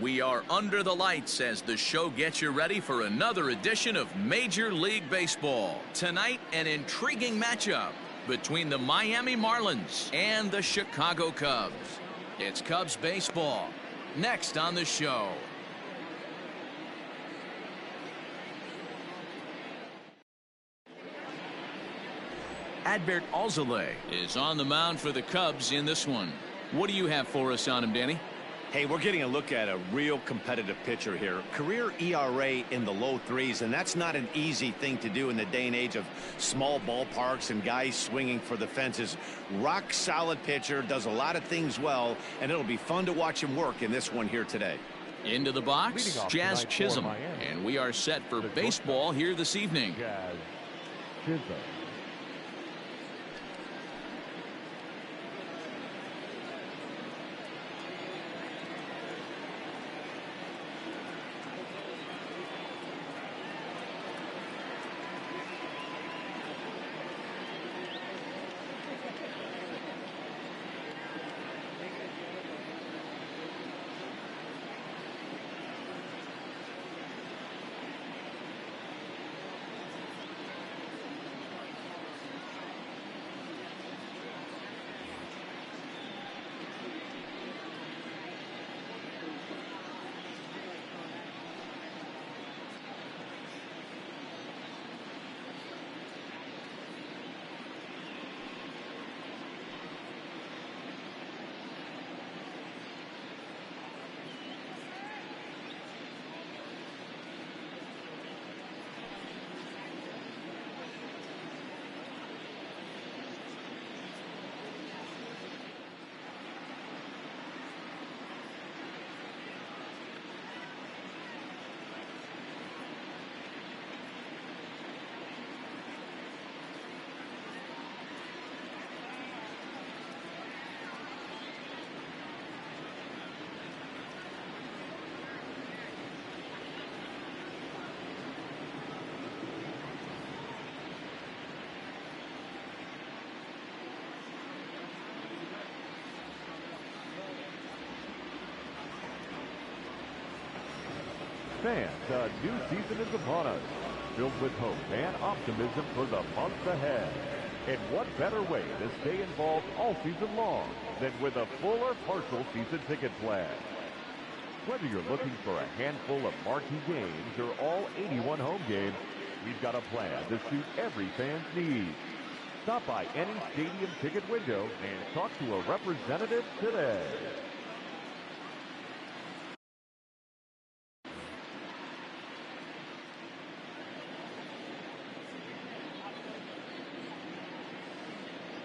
We are under the lights as the show gets you ready for another edition of Major League Baseball. Tonight, an intriguing matchup between the Miami Marlins and the Chicago Cubs. It's Cubs baseball next on the show. Adbert Alzolay is on the mound for the Cubs in this one. What do you have for us on him, Danny? Hey, we're getting a look at a real competitive pitcher here. Career ERA in the low threes, and that's not an easy thing to do in the day and age of small ballparks and guys swinging for the fences. Rock solid pitcher, does a lot of things well, and it'll be fun to watch him work in this one here today. Into the box, Jazz Chisholm, and we are set for baseball here this evening. Jazz Chisholm. Fans, a new season is upon us, filled with hope and optimism for the months ahead. And what better way to stay involved all season long than with a full or partial season ticket plan? Whether you're looking for a handful of marquee games or all 81 home games, we've got a plan to suit every fan's needs. Stop by any stadium ticket window and talk to a representative today.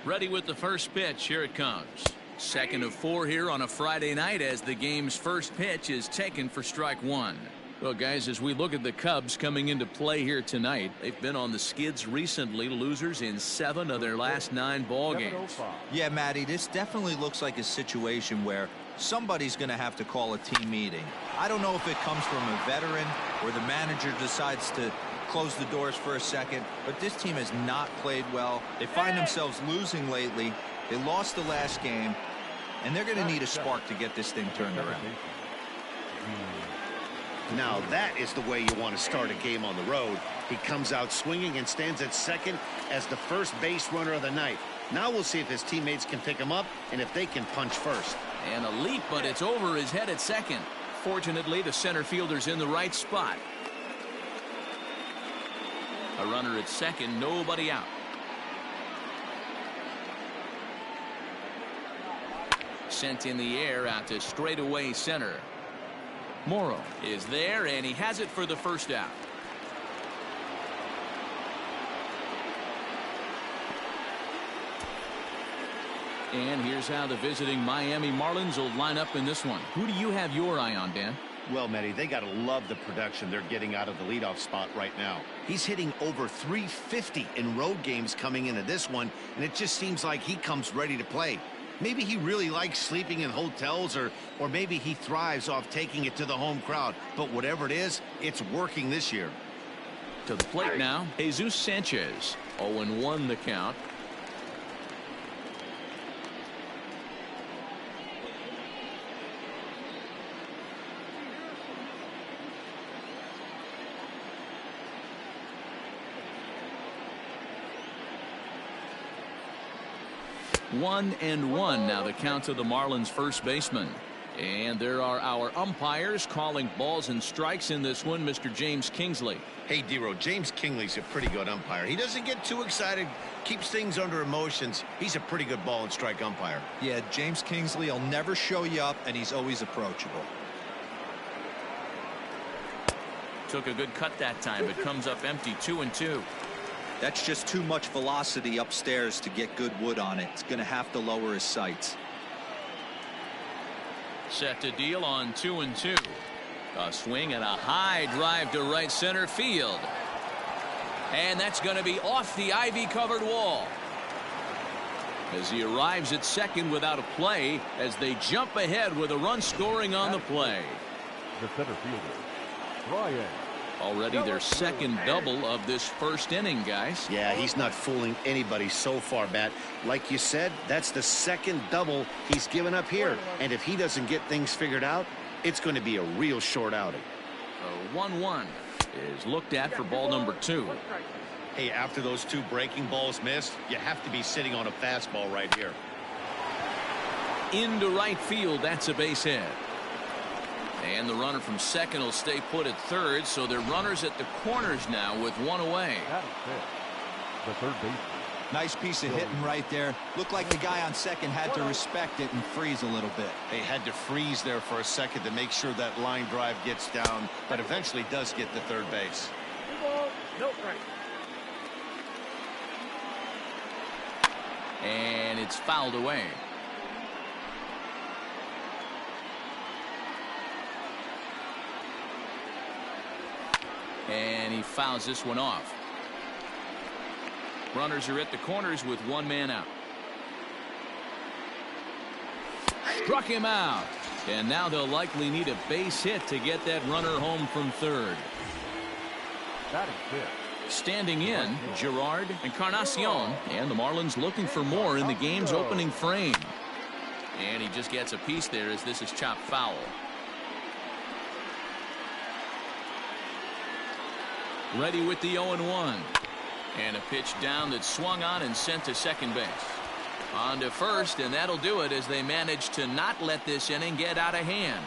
Ready with the first pitch. Here it comes. Second of 4 here on a Friday night as the game's first pitch is taken for strike one. Well, guys, as we look at the Cubs coming into play here tonight, they've been on the skids recently, losers in 7 of their last 9 ball games. Yeah, Matty, this definitely looks like a situation where somebody's going to have to call a team meeting. I don't know if it comes from a veteran or the manager decides to close the doors for a second, but this team has not played well. They find themselves losing lately. They lost the last game, and they're going to need a spark to get this thing turned around. Now that is the way you want to start a game on the road. He comes out swinging and stands at second as the first base runner of the night. Now we'll see if his teammates can pick him up and if they can punch first. And a leap, but it's over his head at second. Fortunately, the center fielder's in the right spot. A runner at second, nobody out. Sent in the air out to straightaway center. Morrow is there, and he has it for the first out. And here's how the visiting Miami Marlins will line up in this one. Who do you have your eye on, Dan? Well, Matty, they got to love the production they're getting out of the leadoff spot right now. He's hitting over 350 in road games coming into this one, and it just seems like he comes ready to play. Maybe he really likes sleeping in hotels, or maybe he thrives off taking it to the home crowd. But whatever it is, it's working this year. To the plate now, Jesus Sanchez. 0-1 the count. 1-1 now the count to the Marlins first baseman. And there are our umpires calling balls and strikes in this one. Mr. James Kingsley. Hey, D-Row, James Kingsley's a pretty good umpire. He doesn't get too excited, keeps things under emotions. He's a pretty good ball and strike umpire. Yeah, James Kingsley will never show you up, and he's always approachable. Took a good cut that time, but comes up empty. 2-2. That's just too much velocity upstairs to get good wood on it. It's going to have to lower his sights. Set to deal on 2-2. A swing and a high drive to right center field. And that's going to be off the ivy-covered wall. As he arrives at second without a play, as they jump ahead with a run scoring on the play. The center fielder, Ryan. Already their second double of this first inning, guys. Yeah, he's not fooling anybody so far, Matt. Like you said, that's the second double he's given up here. And if he doesn't get things figured out, it's going to be a real short outing. A 1-1 is looked at for ball number 2. Hey, after those two breaking balls missed, you have to be sitting on a fastball right here. Into right field, that's a base hit. And the runner from second will stay put at third, so they're runners at the corners now with one away. The third baseman. Nice piece of hitting right there. Looked like the guy on second had to respect it and freeze a little bit. They had to freeze there for a second to make sure that line drive gets down, but eventually does get to third base. And it's fouled away. And he fouls this one off. Runners are at the corners with one man out. Struck him out. And now they'll likely need a base hit to get that runner home from third. That is it. Standing in, Gerard Encarnacion, and the Marlins looking for more in the game's opening frame. And he just gets a piece there as this is chopped foul. Ready with the 0-1. And a pitch down that swung on and sent to second base. On to first, and that'll do it as they manage to not let this inning get out of hand.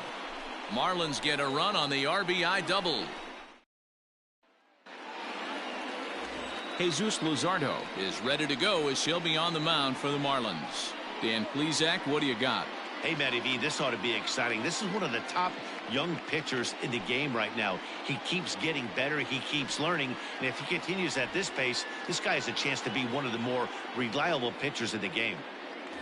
Marlins get a run on the RBI double. Jesus Luzardo is ready to go as he'll be on the mound for the Marlins. Dan Plesac, what do you got? Hey, Matty V, this ought to be exciting. This is one of the top young pitchers in the game right now. He keeps getting better. He keeps learning. And if he continues at this pace, this guy has a chance to be one of the more reliable pitchers in the game.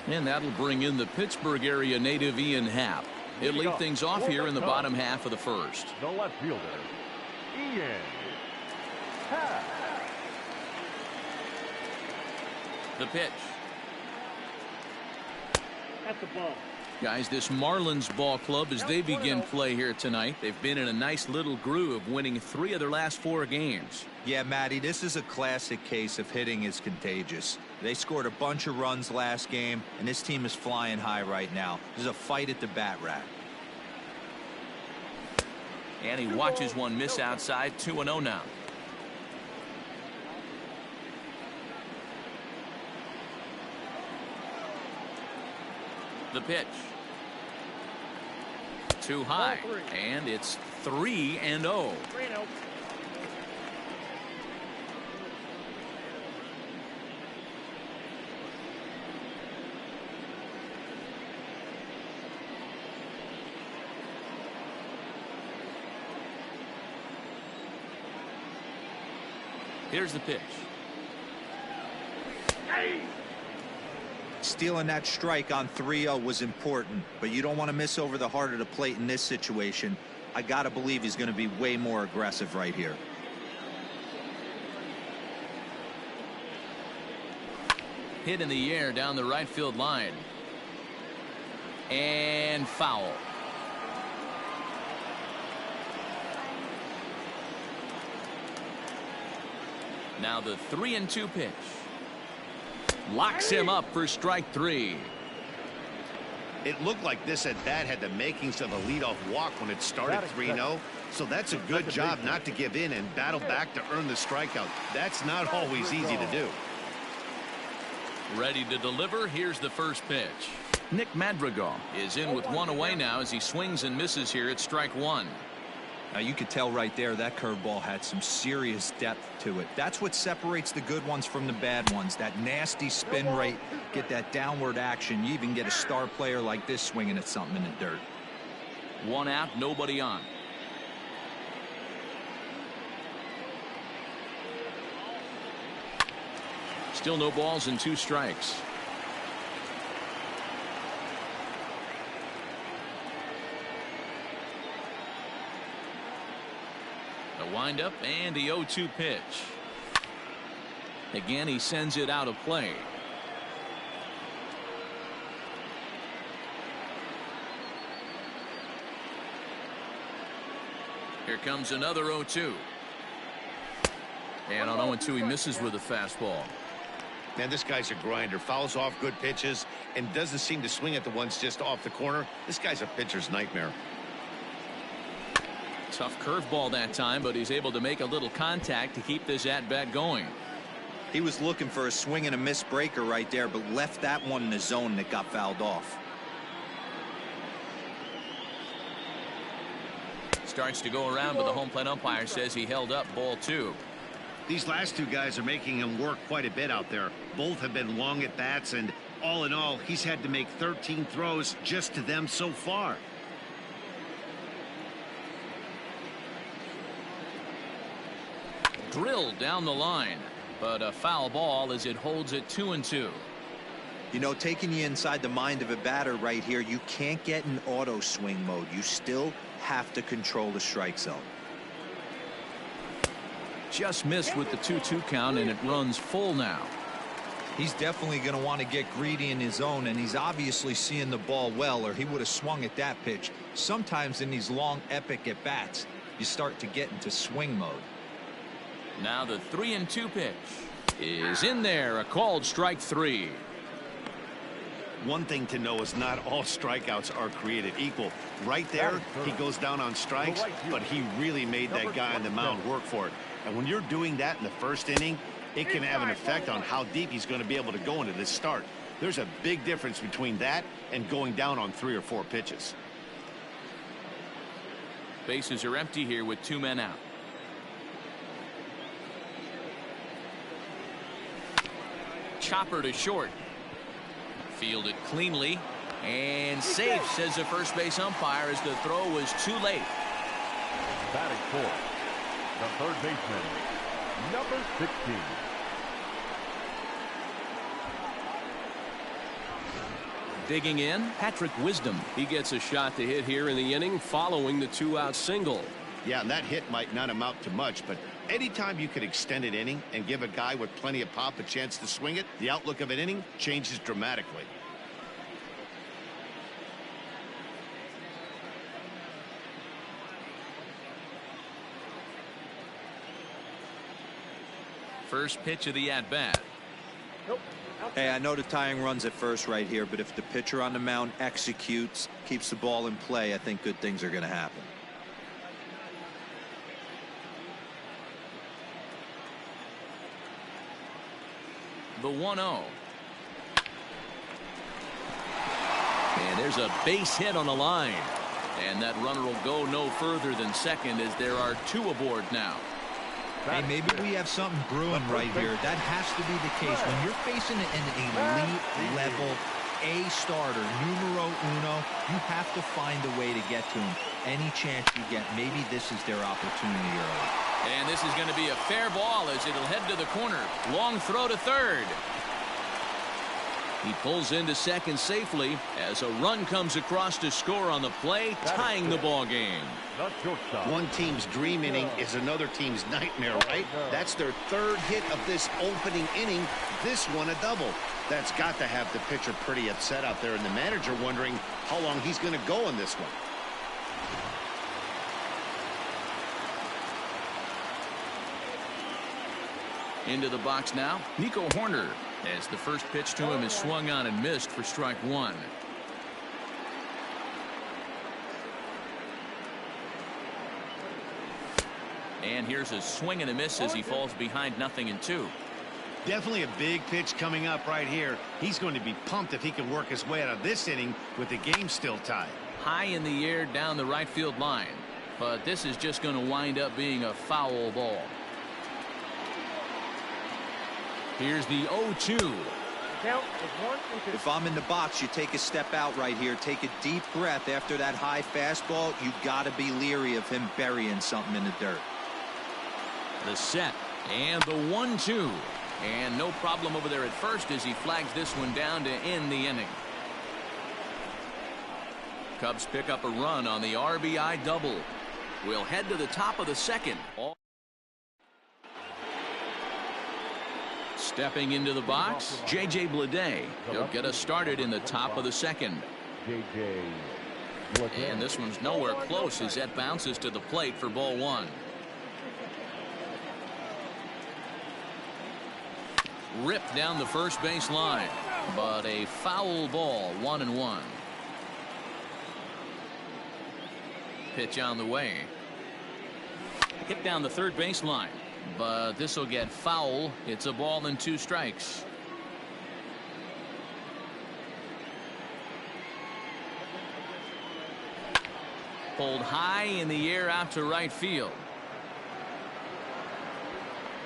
And that'll bring in the Pittsburgh area native Ian Happ. It'll lead things off here in the bottom half of the first. The left fielder, Ian Happ. The pitch. That's the ball. Guys, this Marlins ball club, as they begin play here tonight, they've been in a nice little groove, winning 3 of their last 4 games. Yeah, Matty, this is a classic case of hitting is contagious. They scored a bunch of runs last game, and this team is flying high right now. This is a fight at the bat rack. And he watches one miss outside. 2-0 now. The pitch. Too high, and it's 3-0. 3-0. Here's the pitch. Stealing that strike on 3-0 was important, but you don't want to miss over the heart of the plate in this situation. I got to believe he's going to be way more aggressive right here. Hit in the air down the right field line. And foul. Now the 3-2 pitch. Locks him up for strike 3. It looked like this at bat had the makings of a leadoff walk when it started 3-0. So that's a good job not to give in and battle back to earn the strikeout. That's not always easy to do. Ready to deliver. Here's the first pitch. Nick Madrigal is in with one away now as he swings and misses here at strike one. Now you could tell right there that curveball had some serious depth to it. That's what separates the good ones from the bad ones. That nasty spin rate, get that downward action. You even get a star player like this swinging at something in the dirt. One out, nobody on. Still no balls and 2 strikes. A windup and the 0-2 pitch. Again, he sends it out of play. Here comes another 0-2. And on 0-2, he misses with a fastball. Man, this guy's a grinder. Fouls off good pitches and doesn't seem to swing at the ones just off the corner. This guy's a pitcher's nightmare. Tough curveball that time, but he's able to make a little contact to keep this at-bat going. He was looking for a swing and a miss breaker right there, but left that one in the zone that got fouled off. Starts to go around, but the home plate umpire says he held up ball 2. These last 2 guys are making him work quite a bit out there. Both have been long at bats, and all in all, he's had to make 13 throws just to them so far. Drilled down the line, but a foul ball as it holds it 2-2. You know, taking you inside the mind of a batter right here, you can't get in auto swing mode. You still have to control the strike zone. Just missed with the 2-2 count, and it runs full now. He's definitely going to want to get greedy in his zone, and he's obviously seeing the ball well, or he would have swung at that pitch. Sometimes in these long epic at bats, you start to get into swing mode. Now the 3-2 pitch is in there, a called strike 3. One thing to know is not all strikeouts are created equal. Right there, he goes down on strikes, but he really made that guy on the mound work for it. And when you're doing that in the first inning, it can have an effect on how deep he's going to be able to go into this start. There's a big difference between that and going down on 3 or 4 pitches. Bases are empty here with 2 men out. Chopper to short. Fielded cleanly and safe, says the first base umpire, as the throw was too late. Batting fourth, the third baseman, number 16. Digging in, Patrick Wisdom. He gets a shot to hit here in the inning following the 2-out single. Yeah, and that hit might not amount to much, but anytime you could extend an inning and give a guy with plenty of pop a chance to swing it, the outlook of an inning changes dramatically. First pitch of the at-bat. Hey, I know the tying run's at first right here, but if the pitcher on the mound executes, keeps the ball in play, I think good things are going to happen. The 1-0. And there's a base hit on the line. And that runner will go no further than second, as there are 2 aboard now. Hey, maybe we have something brewing right here. That has to be the case. When you're facing an elite level A starter, numero uno, you have to find a way to get to him. Any chance you get, maybe this is their opportunity early. And this is going to be a fair ball as it'll head to the corner. Long throw to third. He pulls into second safely as a run comes across to score on the play, tying the ball game. One team's dream inning is another team's nightmare, right? That's their 3rd hit of this opening inning. This one a double. That's got to have the pitcher pretty upset out there, and the manager wondering how long he's going to go on this one. Into the box now, Nico Horner, as the first pitch to him is swung on and missed for strike 1. And here's a swing and a miss as he falls behind 0-2. Definitely a big pitch coming up right here. He's going to be pumped if he can work his way out of this inning with the game still tied. High in the air down the right field line. But this is just going to wind up being a foul ball. Here's the 0-2. If I'm in the box, you take a step out right here. Take a deep breath after that high fastball. You got to be leery of him burying something in the dirt. The set and the 1-2. And no problem over there at first as he flags this one down to end the inning. Cubs pick up a run on the RBI double. We'll head to the top of the second. Stepping into the box, J.J. Bleday. He'll get us started in the top of the second. And this one's nowhere close as that bounces to the plate for ball one. Ripped down the first base line, but a foul ball, 1-1. Pitch on the way. Hit down the third base line, but this will get foul. It's a ball and 2 strikes. Pulled high in the air out to right field.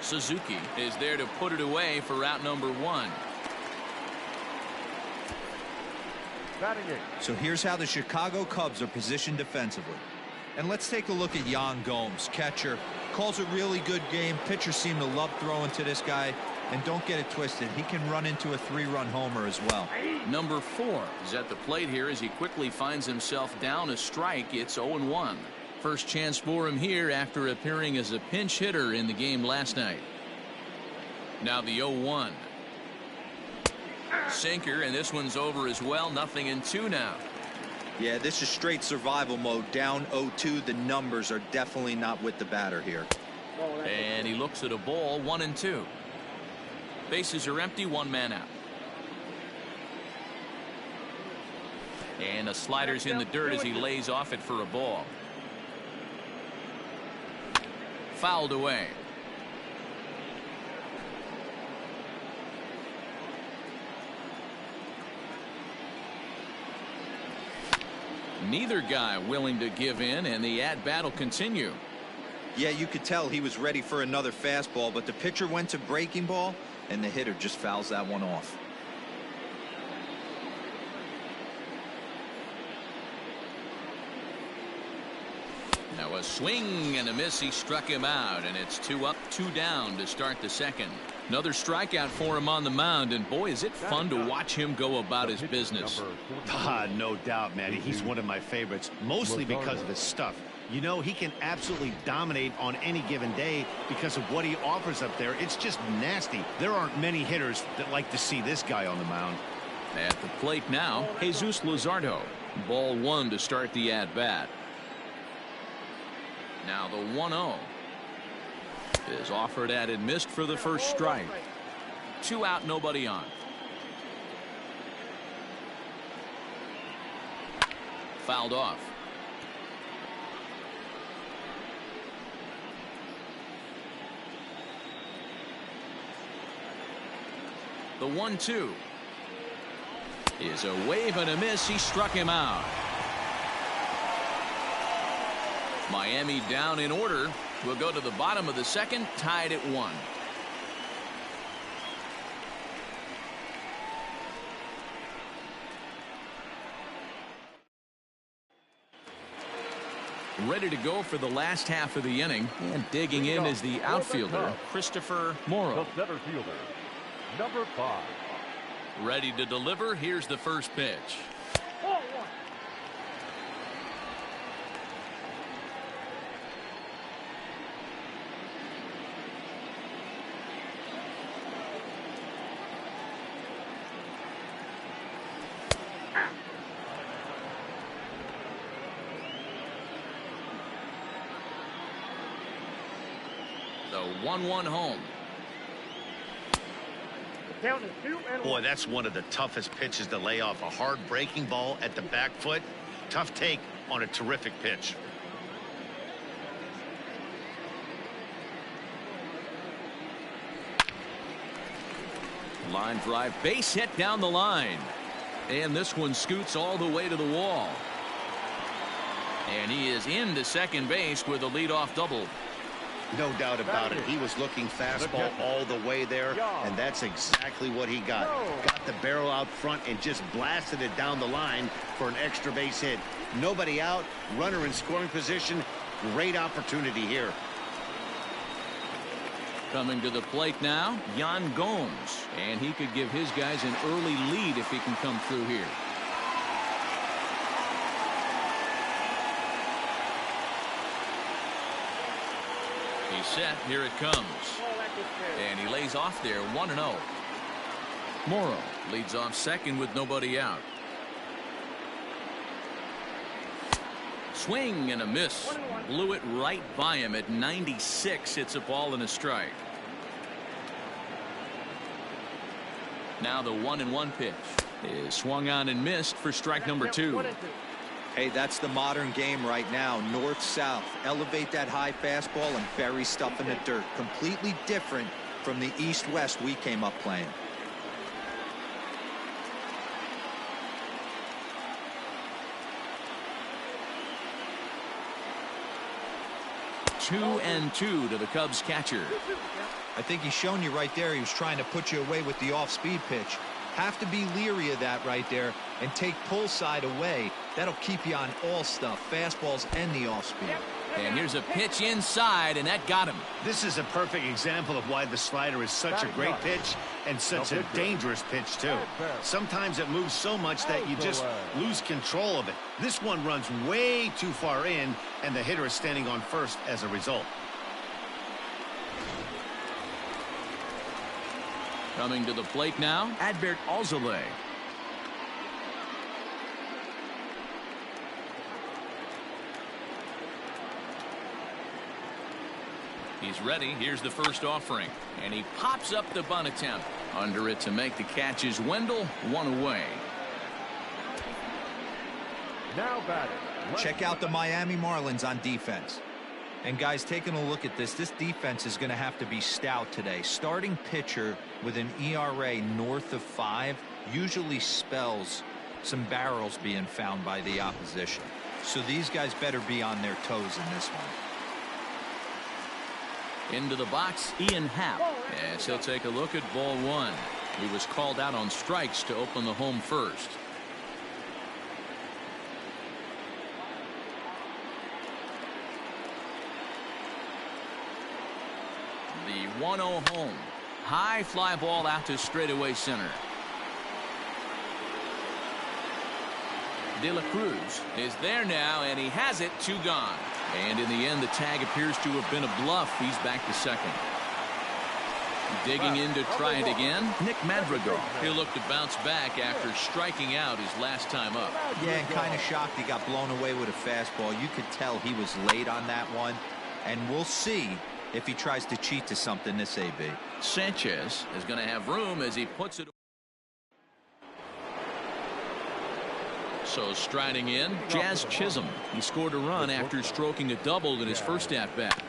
Suzuki is there to put it away for out number 1. So here's how the Chicago Cubs are positioned defensively. And let's take a look at Yan Gomes, catcher. Calls a really good game. Pitchers seem to love throwing to this guy. And don't get it twisted, he can run into a 3-run homer as well. Number 4 is at the plate here as he quickly finds himself down a strike. It's 0-1. First chance for him here after appearing as a pinch hitter in the game last night. Now the 0-1. Sinker, and this one's over as well. 0-2 now. Yeah, this is straight survival mode. Down 0-2. The numbers are definitely not with the batter here. And he looks at a ball. 1-2. Bases are empty. 1 man out. And a slider's in the dirt as he lays off it for a ball. Fouled away. Neither guy willing to give in, and the at-bat will continue. Yeah, you could tell he was ready for another fastball, but the pitcher went to breaking ball, and the hitter just fouls that one off. Now a swing and a miss. He struck him out, and it's 2 up, 2 down to start the second. Another strikeout for him on the mound, and boy, is it fun to watch him go about his business. No doubt, Matty. He's one of my favorites, mostly because of his stuff. You know, he can absolutely dominate on any given day because of what he offers up there. It's just nasty. There aren't many hitters that like to see this guy on the mound. At the plate now, Jesus Luzardo. Ball 1 to start the at-bat. Now the 1-0 is offered at and missed for the first strike. 2 out, nobody on. Fouled off. The 1-2 is a wave and a miss. He struck him out. Miami down in order. We'll go to the bottom of the second, tied at 1. Ready to go for the last half of the inning, and digging in is the outfielder, Christopher Morrow. The center fielder, number 5. Ready to deliver. Here's the first pitch. The 1-1 home. Boy, that's one of the toughest pitches to lay off. A hard breaking ball at the back foot. Tough take on a terrific pitch. Line drive, base hit down the line. And this one scoots all the way to the wall. And he is into second base with a leadoff double. No doubt about it. He was looking fastball all the way there, and that's exactly what he got. Got the barrel out front and just blasted it down the line for an extra base hit. Nobody out, runner in scoring position. Great opportunity here. Coming to the plate now, Yan Gomes. And he could give his guys an early lead if he can come through here. He's set. Here it comes. And he lays off there 1-0. Morrow leads off second with nobody out. Swing and a miss. Blew it right by him at 96. It's a ball and a strike. Now the 1-1 pitch is swung on and missed for strike number 2. Hey, that's the modern game right now. North-south. Elevate that high fastball and bury stuff in the dirt. Completely different from the east-west we came up playing. Two and two to the Cubs catcher. I think he's shown you right there. He was trying to put you away with the off-speed pitch. Have to be leery of that right there and take pull side away. That'll keep you on all stuff, fastballs and the off-speed. And here's a pitch inside, and that got him. This is a perfect example of why the slider is such a great pitch and such a dangerous pitch, too. Sometimes it moves so much that you just lose control of it. This one runs way too far in, and the hitter is standing on first as a result. Coming to the plate now, Alzolay. He's ready. Here's the first offering. And he pops up the bunt attempt. Under it to make the catch is Wendell. One away. Now batting. Check out the Miami Marlins on defense. And guys, taking a look at this defense is going to have to be stout today. Starting pitcher with an ERA north of 5 usually spells some barrels being found by the opposition. So these guys better be on their toes in this one. Into the box, Ian Happ. Yes, he'll take a look at ball 1. He was called out on strikes to open the home first. The 1-0 home. High fly ball out to straightaway center. De La Cruz is there now, and he has it. 2 gone. And in the end, the tag appears to have been a bluff. He's back to second. Digging in to try it again, Nick Madrigal. He'll look to bounce back after striking out his last time up. Yeah, and kind of shocked he got blown away with a fastball. You could tell he was late on that one. And we'll see if he tries to cheat to something this AB. Sanchez is going to have room as he puts it. So striding in, Jazz Chisholm. He scored a run after stroking a double in his first at-bat.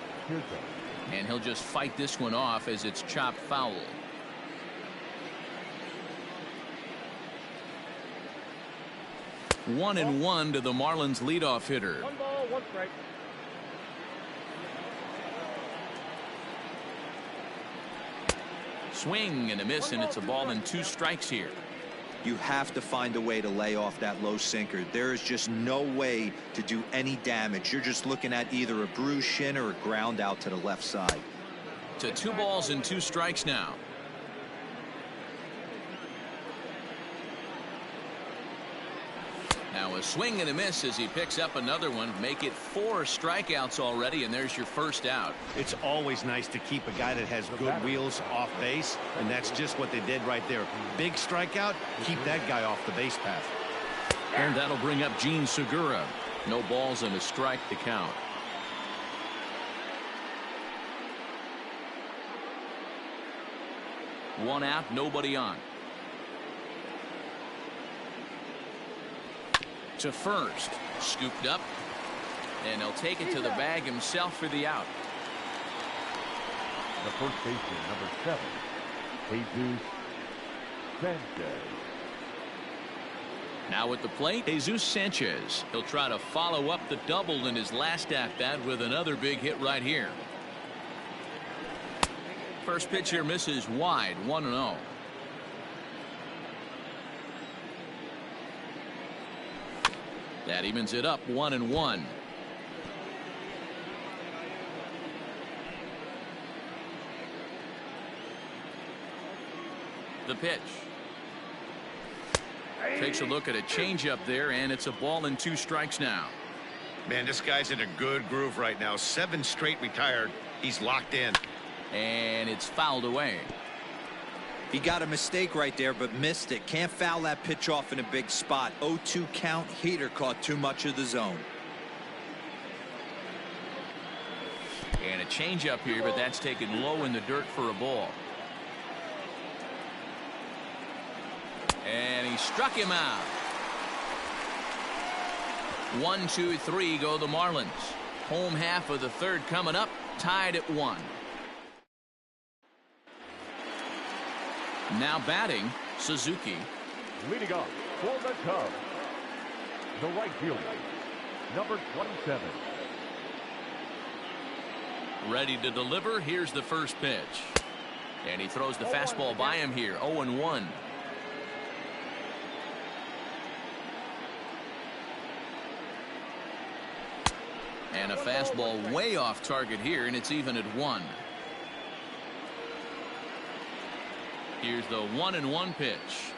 And he'll just fight this one off as it's chopped foul. One and one to the Marlins leadoff hitter. 1 ball, 1 strike. Swing and a miss, and it's a ball and 2 strikes here. You have to find a way to lay off that low sinker. There is just no way to do any damage. You're just looking at either a bruised shin or a ground out to the left side. To 2 balls and 2 strikes now. Now a swing and a miss as he picks up another one. Make it 4 strikeouts already, and there's your first out. It's always nice to keep a guy that has good wheels off base, and that's just what they did right there. Big strikeout, keep that guy off the base path. And that'll bring up Gene Segura. No balls and a strike to count. One out, nobody on. To first, scooped up, and he'll take it to the bag himself for the out. The first baseman, number 7, Jesus Sanchez. Now at the plate, Jesus Sanchez. He'll try to follow up the double in his last at-bat with another big hit right here. First pitch here misses wide, 1-0. That evens it up 1-1. The pitch. Takes a look at a changeup there, and it's a ball and 2 strikes now. Man, this guy's in a good groove right now. 7 straight retired. He's locked in. And it's fouled away. He got a mistake right there, but missed it. Can't foul that pitch off in a big spot. 0-2 count. Heater caught too much of the zone. And a changeup here, but that's taken low in the dirt for a ball. And he struck him out. 1, 2, 3 go the Marlins. Home half of the third coming up, tied at 1. Now batting, Suzuki. Leading off for the Cubs, the right fielder, number 27. Ready to deliver. Here's the first pitch. And he throws the fastball by him here, 0-1. And a fastball way off target here, and it's even at 1. Here's the 1-1 pitch.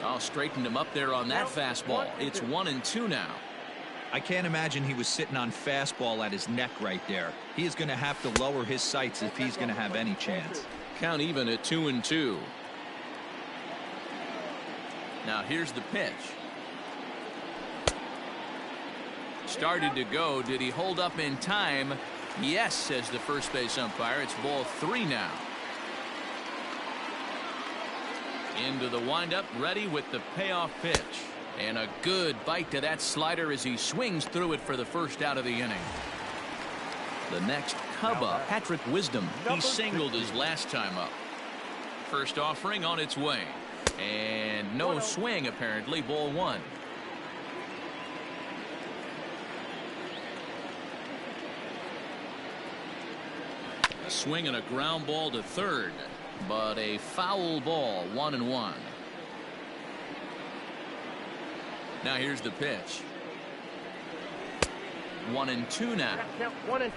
Oh, straightened him up there on that fastball. It's 1-2 now. I can't imagine he was sitting on fastball at his neck right there. He is going to have to lower his sights if he's going to have any chance. Count even at 2-2. Now here's the pitch. Started to go. Did he hold up in time? Yes, says the first base umpire. It's ball 3 now. Into the windup, ready with the payoff pitch. And a good bite to that slider as he swings through it for the first out of the inning. The next Cub up, Patrick Wisdom. He singled his last time up. First offering on its way. And no swing apparently, ball 1. A swing and a ground ball to third. But a foul ball, 1-1. Now here's the pitch. 1-2 now. 1-2.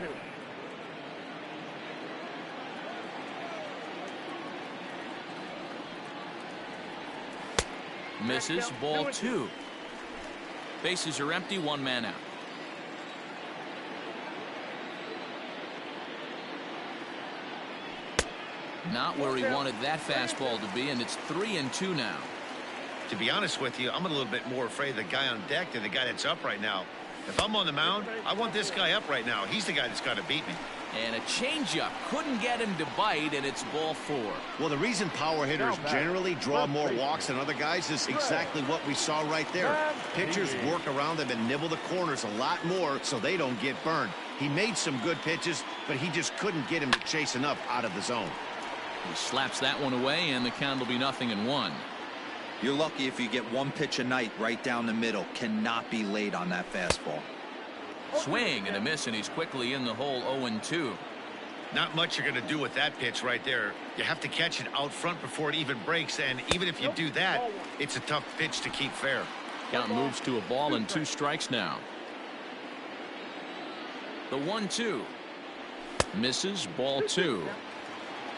Misses, ball 2. Bases are empty, 1 man out. Not where he wanted that fastball to be, and it's 3-2 now. To be honest with you, I'm a little bit more afraid of the guy on deck than the guy that's up right now. If I'm on the mound, I want this guy up right now. He's the guy that's got to beat me. And a changeup couldn't get him to bite, and it's ball 4. Well, the reason power hitters generally draw more walks than other guys is exactly what we saw right there. Pitchers work around them and nibble the corners a lot more so they don't get burned. He made some good pitches, but he just couldn't get him to chase enough out of the zone. He slaps that one away, and the count will be 0-1. You're lucky if you get 1 pitch a night right down the middle. Cannot be late on that fastball. Swing and a miss, and he's quickly in the hole, 0-2. Not much you're going to do with that pitch right there. You have to catch it out front before it even breaks, and even if you do that, it's a tough pitch to keep fair. Count moves to a ball and 2 strikes now. The 1-2. Misses, ball 2.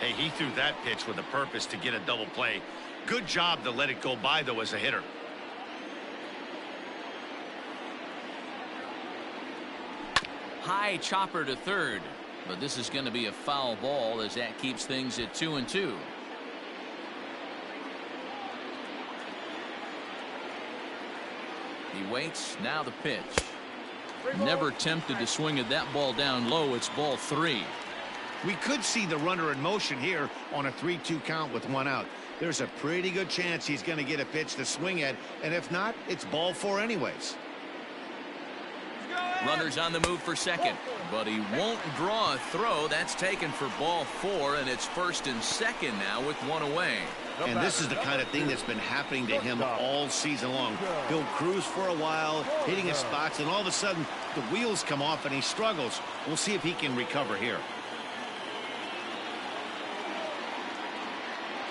Hey, he threw that pitch with a purpose to get a double play. Good job to let it go by, though, as a hitter. High chopper to third, but this is going to be a foul ball as that keeps things at 2-2. He waits. Now the pitch. Never tempted to swing at that ball down low. It's ball 3. We could see the runner in motion here on a 3-2 count with 1 out. There's a pretty good chance he's going to get a pitch to swing at, and if not, it's ball 4 anyways. Runner's on the move for second, but he won't draw a throw. That's taken for ball 4, and it's 1st and 2nd now with 1 away. And this is the kind of thing that's been happening to him all season long. He'll cruise for a while, hitting his spots, and all of a sudden the wheels come off and he struggles. We'll see if he can recover here.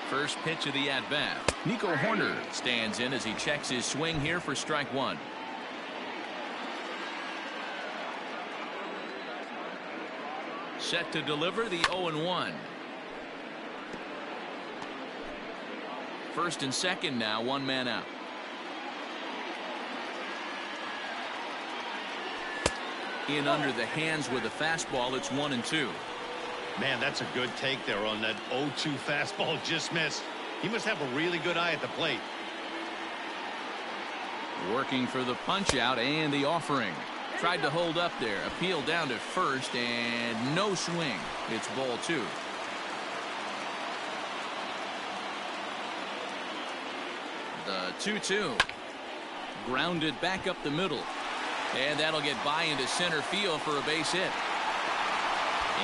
First pitch of the at-bat. Nico Horner stands in as he checks his swing here for strike one. Set to deliver the 0-1. First and second now, one man out. In under the hands with a fastball, it's 1-2. Man, that's a good take there on that 0-2 fastball just missed. He must have a really good eye at the plate. Working for the punch out and the offering. Tried to hold up there. Appeal down to first and no swing. It's ball two. The 2-2. Grounded back up the middle. And that'll get by into center field for a base hit.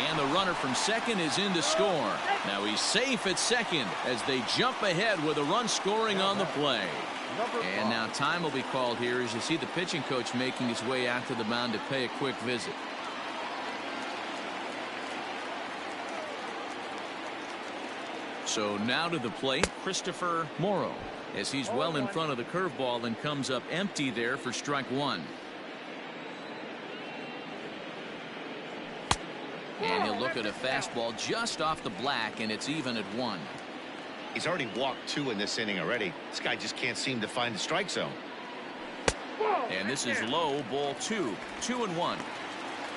And the runner from second is in to score. Now he's safe at second as they jump ahead with a run scoring on the play. And now time will be called here as you see the pitching coach making his way out to the mound to pay a quick visit. So now to the plate, Christopher Morrow, as he's well in front of the curveball and comes up empty there for strike one. And he'll look at a fastball just off the black, and it's even at 1. He's already walked 2 in this inning already. This guy just can't seem to find the strike zone. And this is low, ball 2. 2-1.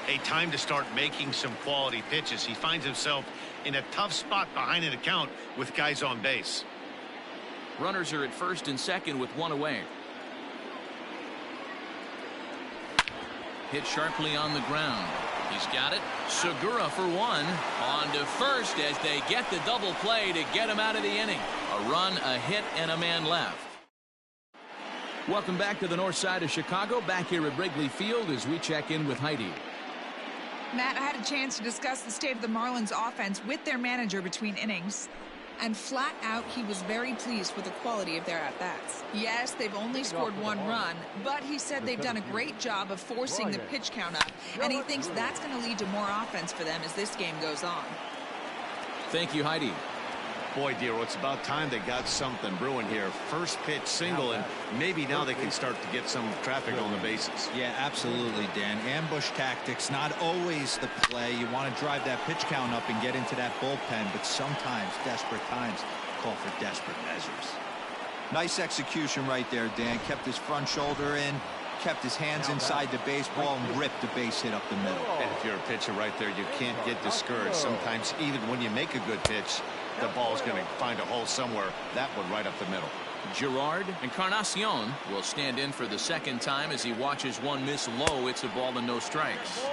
A time to start making some quality pitches. He finds himself in a tough spot behind an account with guys on base. Runners are at first and second with one away. Hit sharply on the ground. He's got it. Segura for one. On to first as they get the double play to get him out of the inning. A run, a hit, and a man left. Welcome back to the north side of Chicago. Back here at Wrigley Field as we check in with Heidi. Matt, I had a chance to discuss the state of the Marlins offense with their manager between innings. And flat out, he was very pleased with the quality of their at-bats. Yes, they've only scored 1 run, but he said they've done a great job of forcing the pitch count up, and he thinks that's going to lead to more offense for them as this game goes on. Thank you, Heidi. Boy, Dero, it's about time they got something brewing here. First pitch single, and maybe now they can start to get some traffic on the bases. Yeah, absolutely, Dan. Ambush tactics, not always the play. You want to drive that pitch count up and get into that bullpen, but sometimes desperate times call for desperate measures. Nice execution right there, Dan. Kept his front shoulder in, kept his hands inside the baseball, and ripped the base hit up the middle. And if you're a pitcher right there, you can't get discouraged. Sometimes even when you make a good pitch, the ball's going to find a hole somewhere. That one right up the middle. Gerard Encarnacion will stand in for the second time as he watches one miss low. It's a ball and no strikes.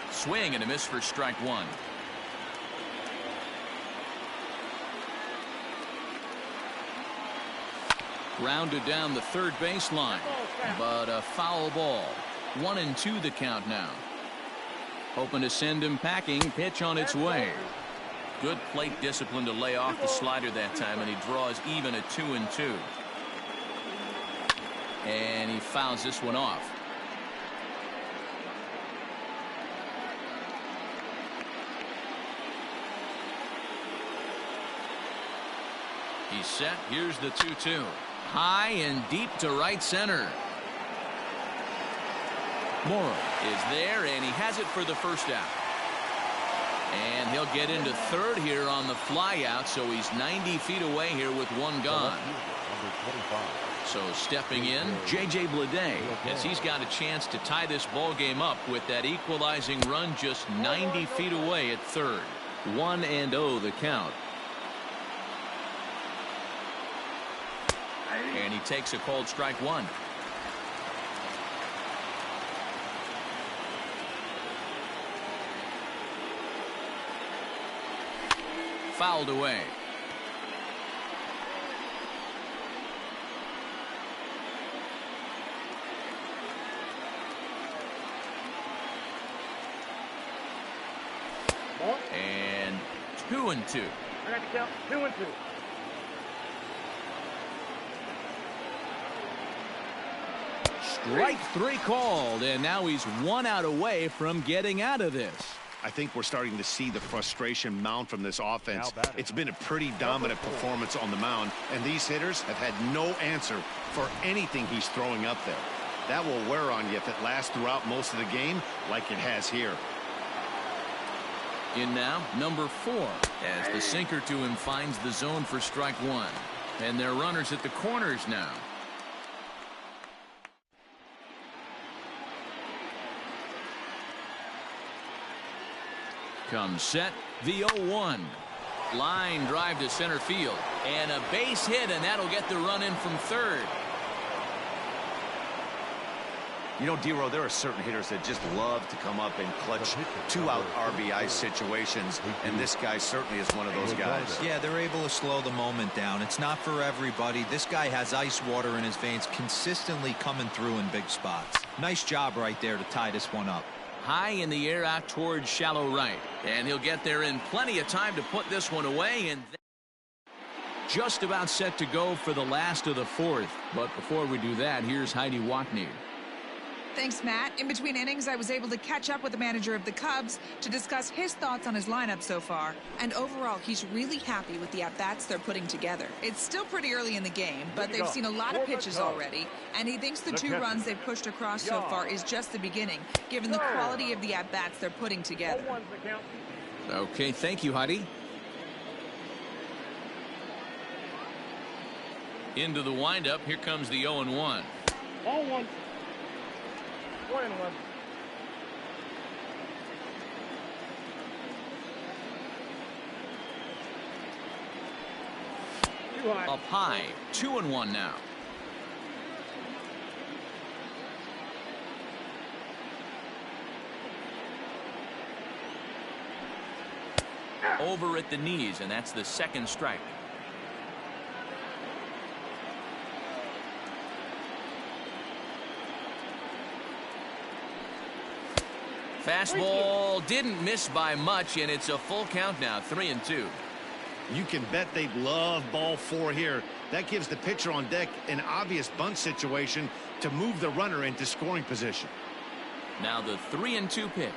Swing and a miss for strike one. Grounded down the third baseline, but a foul ball. 1-2 the count now. Hoping to send him packing. Pitch on its way. Good plate discipline to lay off the slider that time, and he draws even at 2-2. And he fouls this one off. He's set. Here's the 2-2. High and deep to right center. Morrow is there, and he has it for the first out. And he'll get into third here on the fly out, so he's 90 feet away here with one gone. So stepping in, J.J. Bleday, as he's got a chance to tie this ball game up with that equalizing run just 90 feet away at third. 1-0 the count. And he takes a called strike one. Fouled away. And 2-2. Strike three called, and now he's 1 out away from getting out of this. I think we're starting to see the frustration mount from this offense. It's been a pretty dominant performance on the mound, and these hitters have had no answer for anything he's throwing up there. That will wear on you if it lasts throughout most of the game like it has here. In now, number 4, as the sinker to him finds the zone for strike 1. And they're runners at the corners now. Comes set, the 0-1. Line drive to center field. And a base hit, and that'll get the run in from third. You know, D-Row, there are certain hitters that just love to come up and clutch 2-out RBI situations, and this guy certainly is one of those guys. Yeah, they're able to slow the moment down. It's not for everybody. This guy has ice water in his veins, consistently coming through in big spots. Nice job right there to tie this one up. High in the air out towards shallow right, and he'll get there in plenty of time to put this one away, and just about set to go for the last of the 4th. But before we do that, here's Heidi Watney. Thanks, Matt. In between innings, I was able to catch up with the manager of the Cubs to discuss his thoughts on his lineup so far. And overall, he's really happy with the at-bats they're putting together. It's still pretty early in the game, but they've seen a lot of pitches already. And he thinks the 2 runs they've pushed across so far is just the beginning, given the quality of the at-bats they're putting together. Okay, thank you, Heidi. Into the windup, here comes the 0-1. 0-1. 1-1. Up high, 2-1 now. Over at the knees, and that's the 2nd strike. Fastball didn't miss by much, and it's a full count now, 3-2. You can bet they'd love ball 4 here. That gives the pitcher on deck an obvious bunt situation to move the runner into scoring position. Now the 3-2 pitch,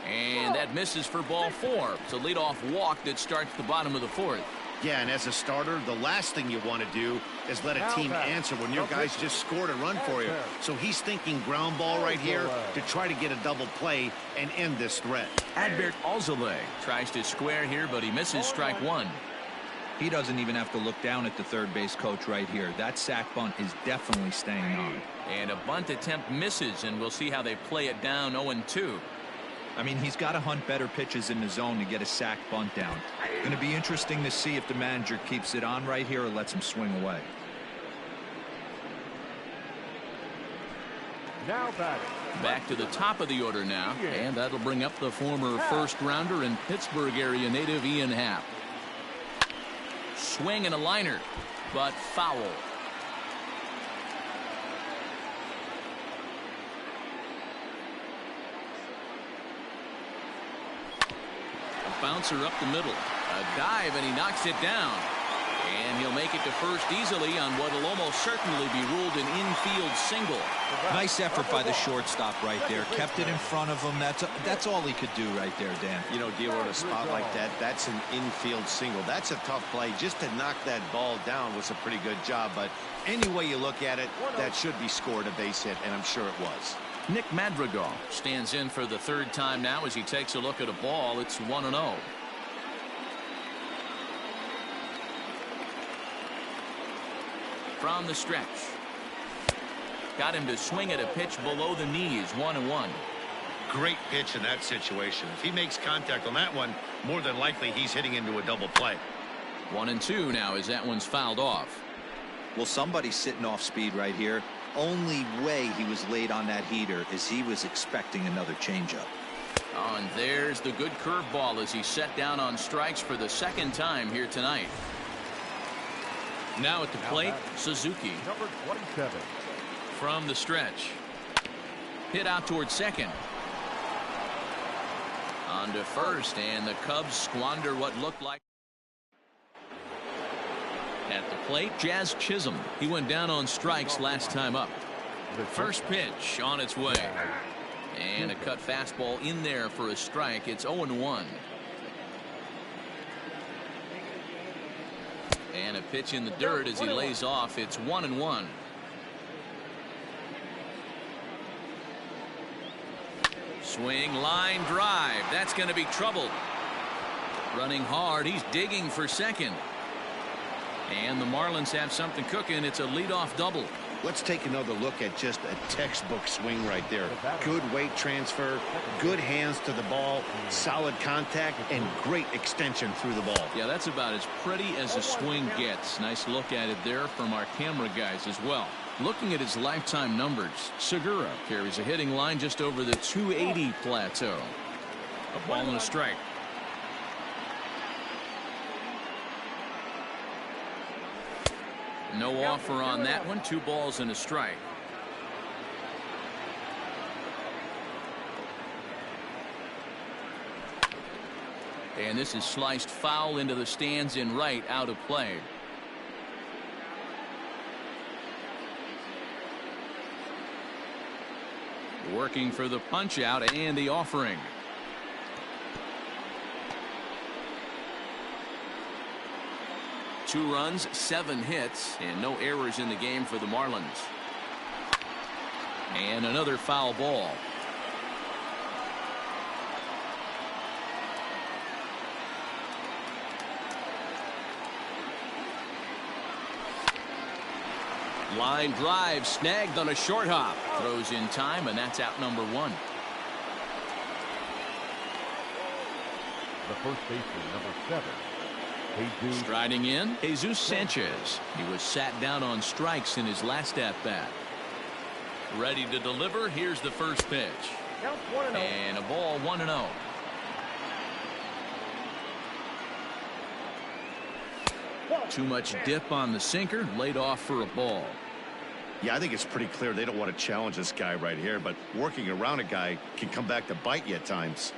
and that misses for ball 4. It's a leadoff walk that starts the bottom of the 4th. Yeah, and as a starter, the last thing you want to do is let a team answer when your guys just scored a run for you. So he's thinking ground ball right here to try to get a double play and end this threat. Adbert Alzolay tries to square here, but he misses strike 1. He doesn't even have to look down at the third base coach right here. That sac bunt is definitely staying on. And a bunt attempt misses, and we'll see how they play it down 0-2. I mean, he's got to hunt better pitches in the zone to get a sac bunt down. Going to be interesting to see if the manager keeps it on right here or lets him swing away. Now batting. Back to the top of the order now, and that'll bring up the former first-rounder and Pittsburgh area native Ian Happ. Swing and a liner, but foul. Bouncer up the middle, a dive, and he knocks it down, and he'll make it to first easily on what will almost certainly be ruled an infield single. Nice effort by the shortstop right there. Kept it in front of him. That's all he could do right there, Dan. You know, dealing with a spot like that, that's an infield single. That's a tough play. Just to knock that ball down was a pretty good job, but any way you look at it, that should be scored a base hit, and I'm sure it was. Nick Madrigal stands in for the 3rd time now as he takes a look at a ball. It's 1-0. From the stretch. Got him to swing at a pitch below the knees. 1-1. Great pitch in that situation. If he makes contact on that one, more than likely he's hitting into a double play. 1-2 now as that one's fouled off. Well, somebody's sitting off speed right here. Only way he was late on that heater is he was expecting another changeup. Oh, and there's the good curveball as he set down on strikes for the 2nd time here tonight. Now at the plate, Suzuki. Number 27. From the stretch. Hit out towards second. On to first, and the Cubs squander what looked like. At the plate, Jazz Chisholm. He went down on strikes last time up. First pitch on its way. And a cut fastball in there for a strike. It's 0-1. And a pitch in the dirt as he lays off. It's 1-1. Swing, line drive. That's going to be trouble. Running hard. He's digging for second. And the Marlins have something cooking. It's a leadoff double. Let's take another look at just a textbook swing right there. Good weight transfer, good hands to the ball, solid contact, and great extension through the ball. Yeah, that's about as pretty as a swing gets. Nice look at it there from our camera guys as well. Looking at his lifetime numbers, Segura carries a hitting line just over the 280 plateau. A ball and a strike. No offer on that one. 2 balls and a strike. And this is sliced foul into the stands in right, out of play. Working for the punch out and the offering. Two runs, 7 hits, and no errors in the game for the Marlins. And another foul ball. Line drive snagged on a short hop. Throws in time, and that's out number 1. The first baseman, number 7. Striding in, Jesus Sanchez. He was sat down on strikes in his last at-bat. Ready to deliver. Here's the first pitch. And a ball, 1-0. Too much dip on the sinker, laid off for a ball. Yeah, I think it's pretty clear they don't want to challenge this guy right here, but working around a guy can come back to bite you at times.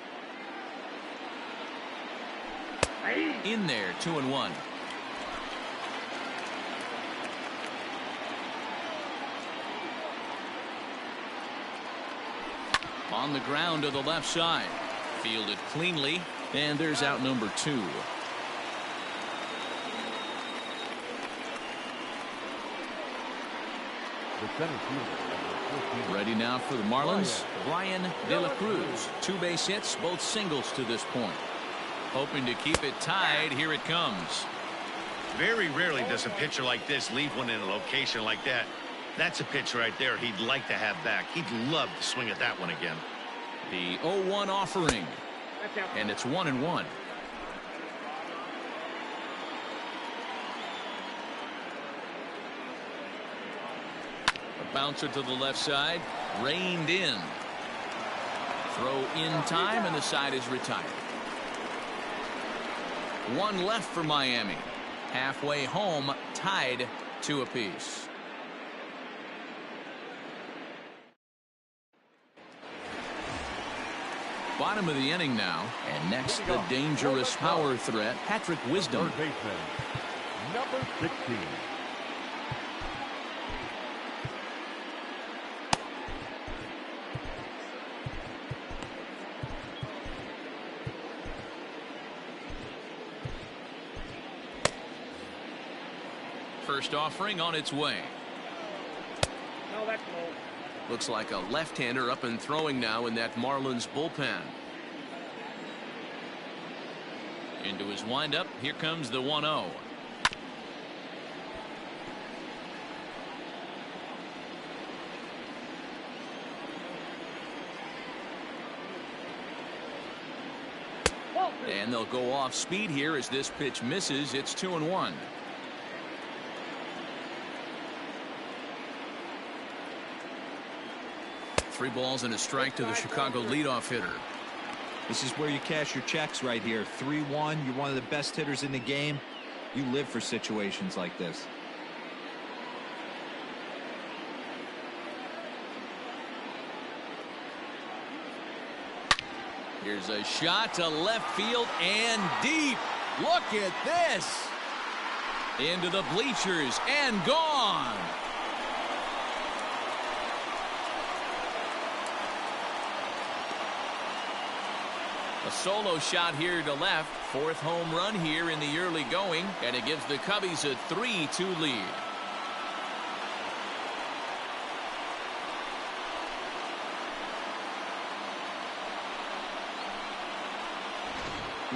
In there, 2-1. On the ground to the left side. Fielded cleanly, and there's out number 2. Ready now for the Marlins, Brian De La Cruz. 2 base hits, both singles to this point. Hoping to keep it tied. Here it comes. Very rarely does a pitcher like this leave one in a location like that. That's a pitch right there he'd like to have back. He'd love to swing at that one again. The 0-1 offering. And it's 1-1. A bouncer to the left side. Reined in. Throw in time, and the side is retired. 1 left for Miami. Halfway home, tied 2 apiece. Bottom of the inning now, and next the dangerous power threat, Patrick Wisdom. Third baseman, number 16. First offering on its way. No, that's low. Looks like a left-hander up and throwing now in that Marlins bullpen. Into his windup. Here comes the 1-0. And they'll go off speed here as this pitch misses. It's 2-1. Three balls and a strike to the Chicago leadoff hitter. This is where you cash your checks right here. 3-1. You're one of the best hitters in the game. You live for situations like this. Here's a shot to left field and deep. Look at this. Into the bleachers and gone. A solo shot here to left. Fourth home run here in the early going, and it gives the Cubbies a 3-2 lead.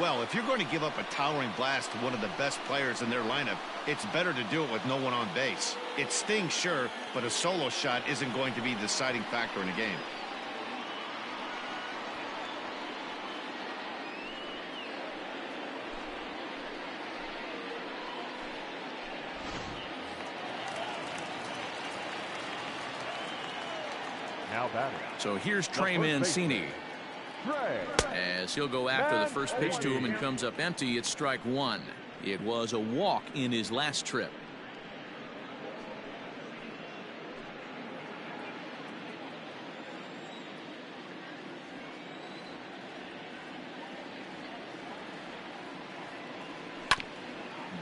Well, if you're going to give up a towering blast to one of the best players in their lineup, it's better to do it with no one on base. It stings, sure, but a solo shot isn't going to be the deciding factor in a game. Now batting. So here's Trey Mancini. As he'll go after the first pitch to him and comes up empty, it's strike one. It was a walk in his last trip.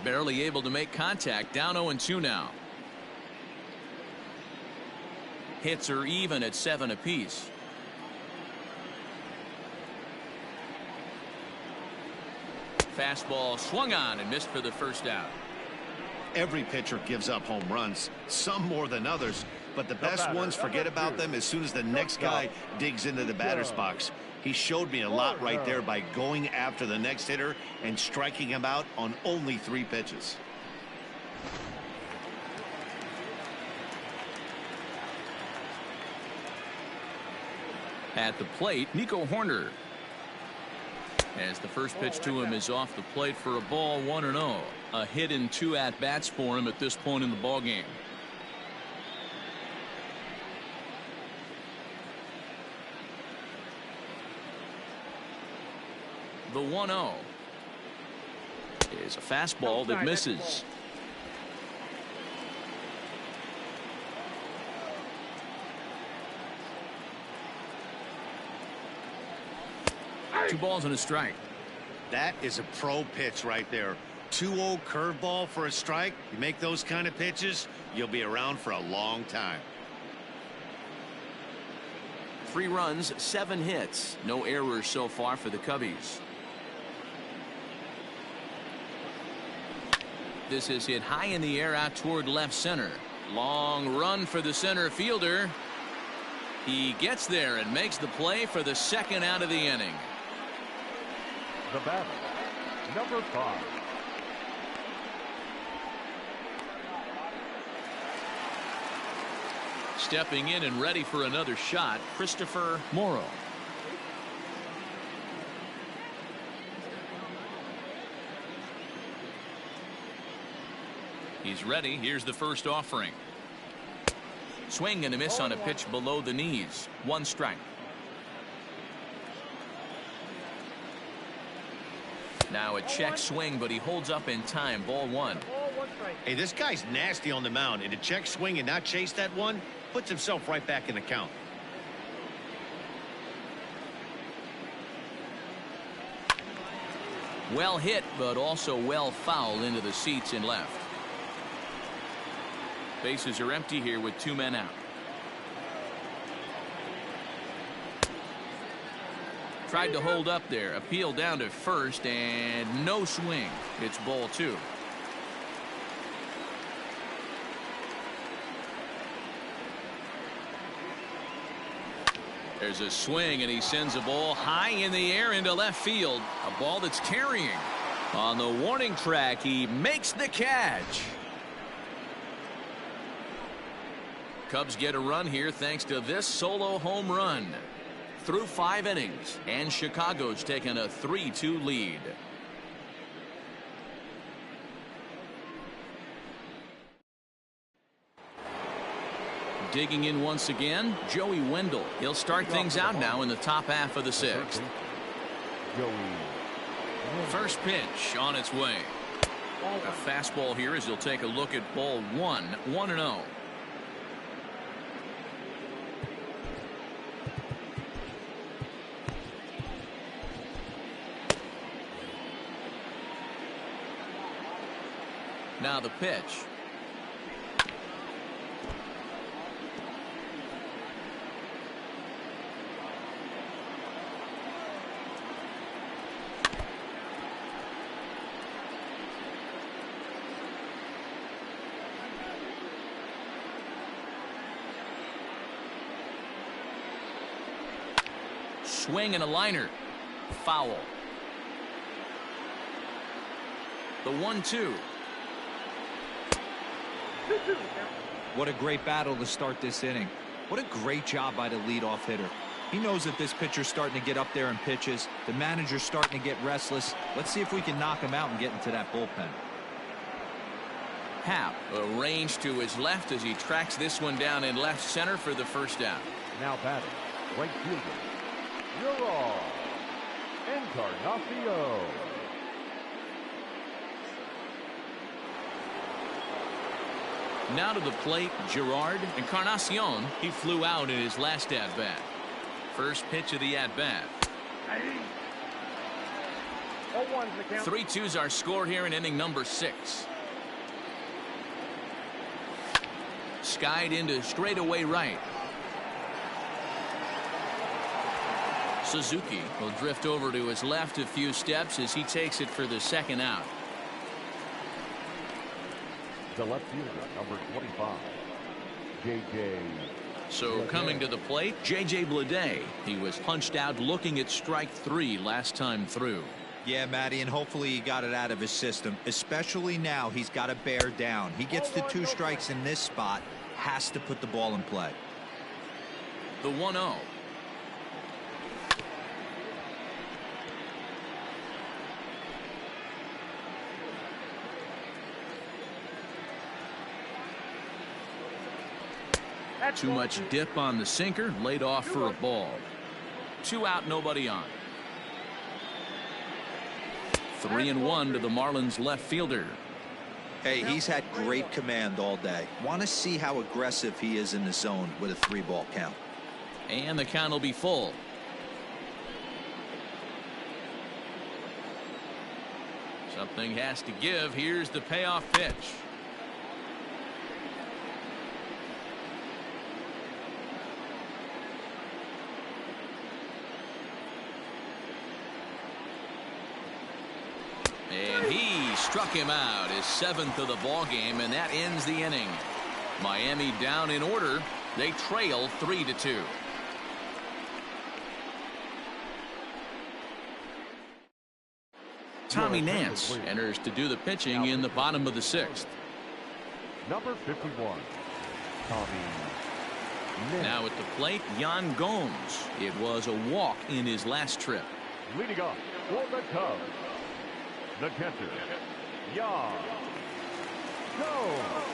Barely able to make contact. Down 0-2 now. Hits are even at 7 apiece. Fastball swung on and missed for the first out. Every pitcher gives up home runs, some more than others, but the best ones forget about them as soon as the next guy digs into the batter's box. He showed me a lot right there by going after the next hitter and striking him out on only 3 pitches. At the plate, Nico Horner. As the first pitch to him is off the plate for a ball, 1-0. A hit in 2 at-bats for him at this point in the ballgame. The 1-0 is a fastball that misses. Two balls and a strike. That is a pro pitch right there. 2-0 curveball for a strike. You make those kind of pitches, you'll be around for a long time. 3 runs, 7 hits. No errors so far for the Cubbies. This is hit high in the air out toward left center. Long run for the center fielder. He gets there and makes the play for the second out of the inning. The batter, number 5. Stepping in and ready for another shot, Christopher Morrow. He's ready. Here's the first offering. Swing and a miss on a pitch below the knees. 1 strike. Now a check swing, but he holds up in time. Ball 1. Hey, this guy's nasty on the mound, and to check swing and not chase that one puts himself right back in the count. Well hit, but also well fouled into the seats in left. Bases are empty here with 2 men out. Tried to hold up there. Appeal down to first and no swing. It's ball 2. There's a swing and he sends a ball high in the air into left field. A ball that's carrying. On the warning track, he makes the catch. Cubs get a run here thanks to this solo home run. Through 5 innings, and Chicago's taken a 3-2 lead. Digging in once again, Joey Wendell. He'll start things out now in the top half of the 6th. First pitch on its way. A fastball here as he'll take a look at ball 1. 1-0. Now the pitch. swing and a liner. Foul. The 1-2. What a great battle to start this inning. What a great job by the leadoff hitter. He knows that this pitcher's starting to get up there in pitches. The manager's starting to get restless. Let's see if we can knock him out and get into that bullpen. Happ arranged to his left as he tracks this one down in left center for the first out. Now batting, right fielder, you're on. Encarnacion. Now to the plate, Gerard. Encarnacion, he flew out in his last at-bat. First pitch of the at-bat. 3-2's our score here in inning number 6. Skied into straightaway right. Suzuki will drift over to his left a few steps as he takes it for the second out. The left fielder, number 25, J.J. So coming to the plate, J.J. Bleday. He was punched out looking at strike 3 last time through. Yeah, Matty, and hopefully he got it out of his system. Especially now, he's got to bear down. He gets the 2 strikes in this spot, has to put the ball in play. The 1-0. Too much dip on the sinker, laid off for a ball. 2 out, nobody on. 3-1 to the Marlins left fielder. Hey, he's had great command all day. Want to see how aggressive he is in the zone with a 3-ball count. And the count will be full. Something has to give. Here's the payoff pitch. And he struck him out, his 7th of the ball game, and that ends the inning. Miami down in order. They trail 3-2. Tommy Nance enters to do the pitching in the bottom of the 6th. Number 51, Tommy Nance. Now at the plate, Yan Gomes. It was a walk in his last trip. Leading off for the Cubs, the catcher, Yan Gomes.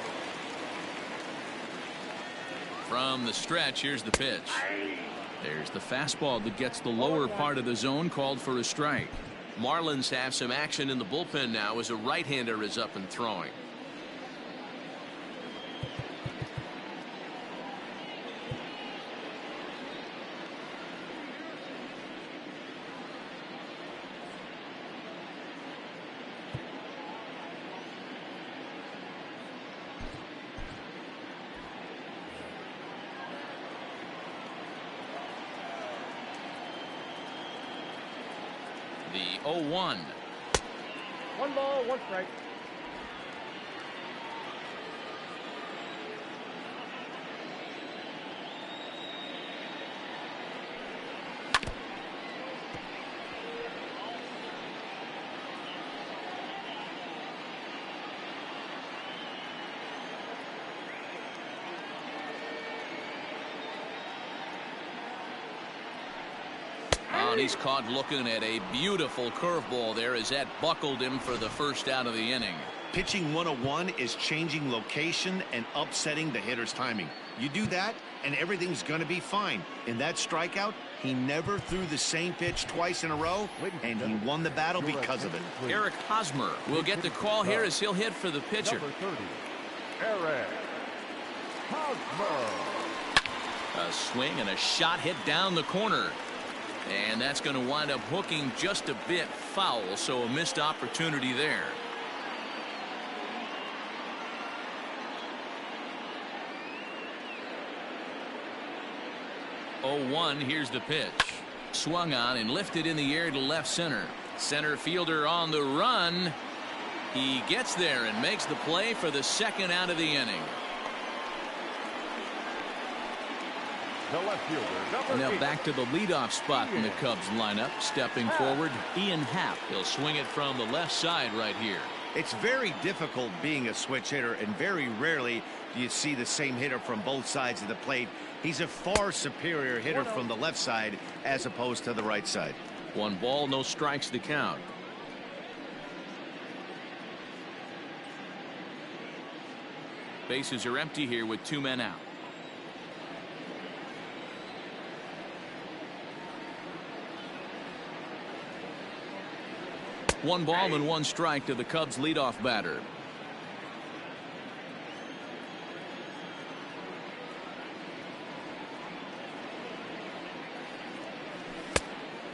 From the stretch, here's the pitch. There's the fastball that gets the lower part of the zone, called for a strike. Marlins have some action in the bullpen now as a right-hander is up and throwing. The 0-1. 1 ball, 1 strike. And he's caught looking at a beautiful curveball there as that buckled him for the first out of the inning. Pitching 101 is changing location and upsetting the hitter's timing. You do that and everything's going to be fine. In that strikeout, he never threw the same pitch twice in a row, and he won the battle because of it. Eric Hosmer will get the call here as he'll hit for the pitcher. Number 30, Eric Hosmer. A swing and a shot hit down the corner. And that's going to wind up hooking just a bit foul, so a missed opportunity there. Oh, 1, here's the pitch. Swung on and lifted in the air to left center. Center fielder on the run. He gets there and makes the play for the second out of the inning. The left fielder, number Now 8. back to the leadoff spot in the Cubs lineup. Stepping forward, Ian Happ. He'll swing it from the left side right here. It's very difficult being a switch hitter, and very rarely do you see the same hitter from both sides of the plate. He's a far superior hitter from the left side as opposed to the right side. 1 ball, no strikes to count. Bases are empty here with 2 men out. One ball and 1 strike to the Cubs leadoff batter.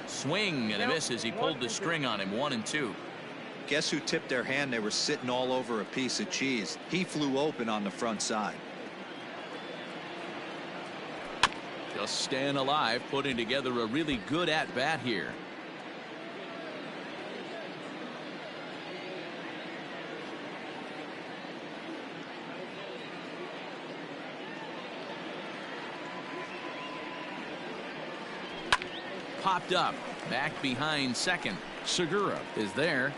Swing and a miss as he pulled the string on him. 1-2. Guess who tipped their hand? They were sitting all over a piece of cheese. He flew open on the front side. Just staying alive, putting together a really good at bat here. Popped up, back behind second. Segura is there.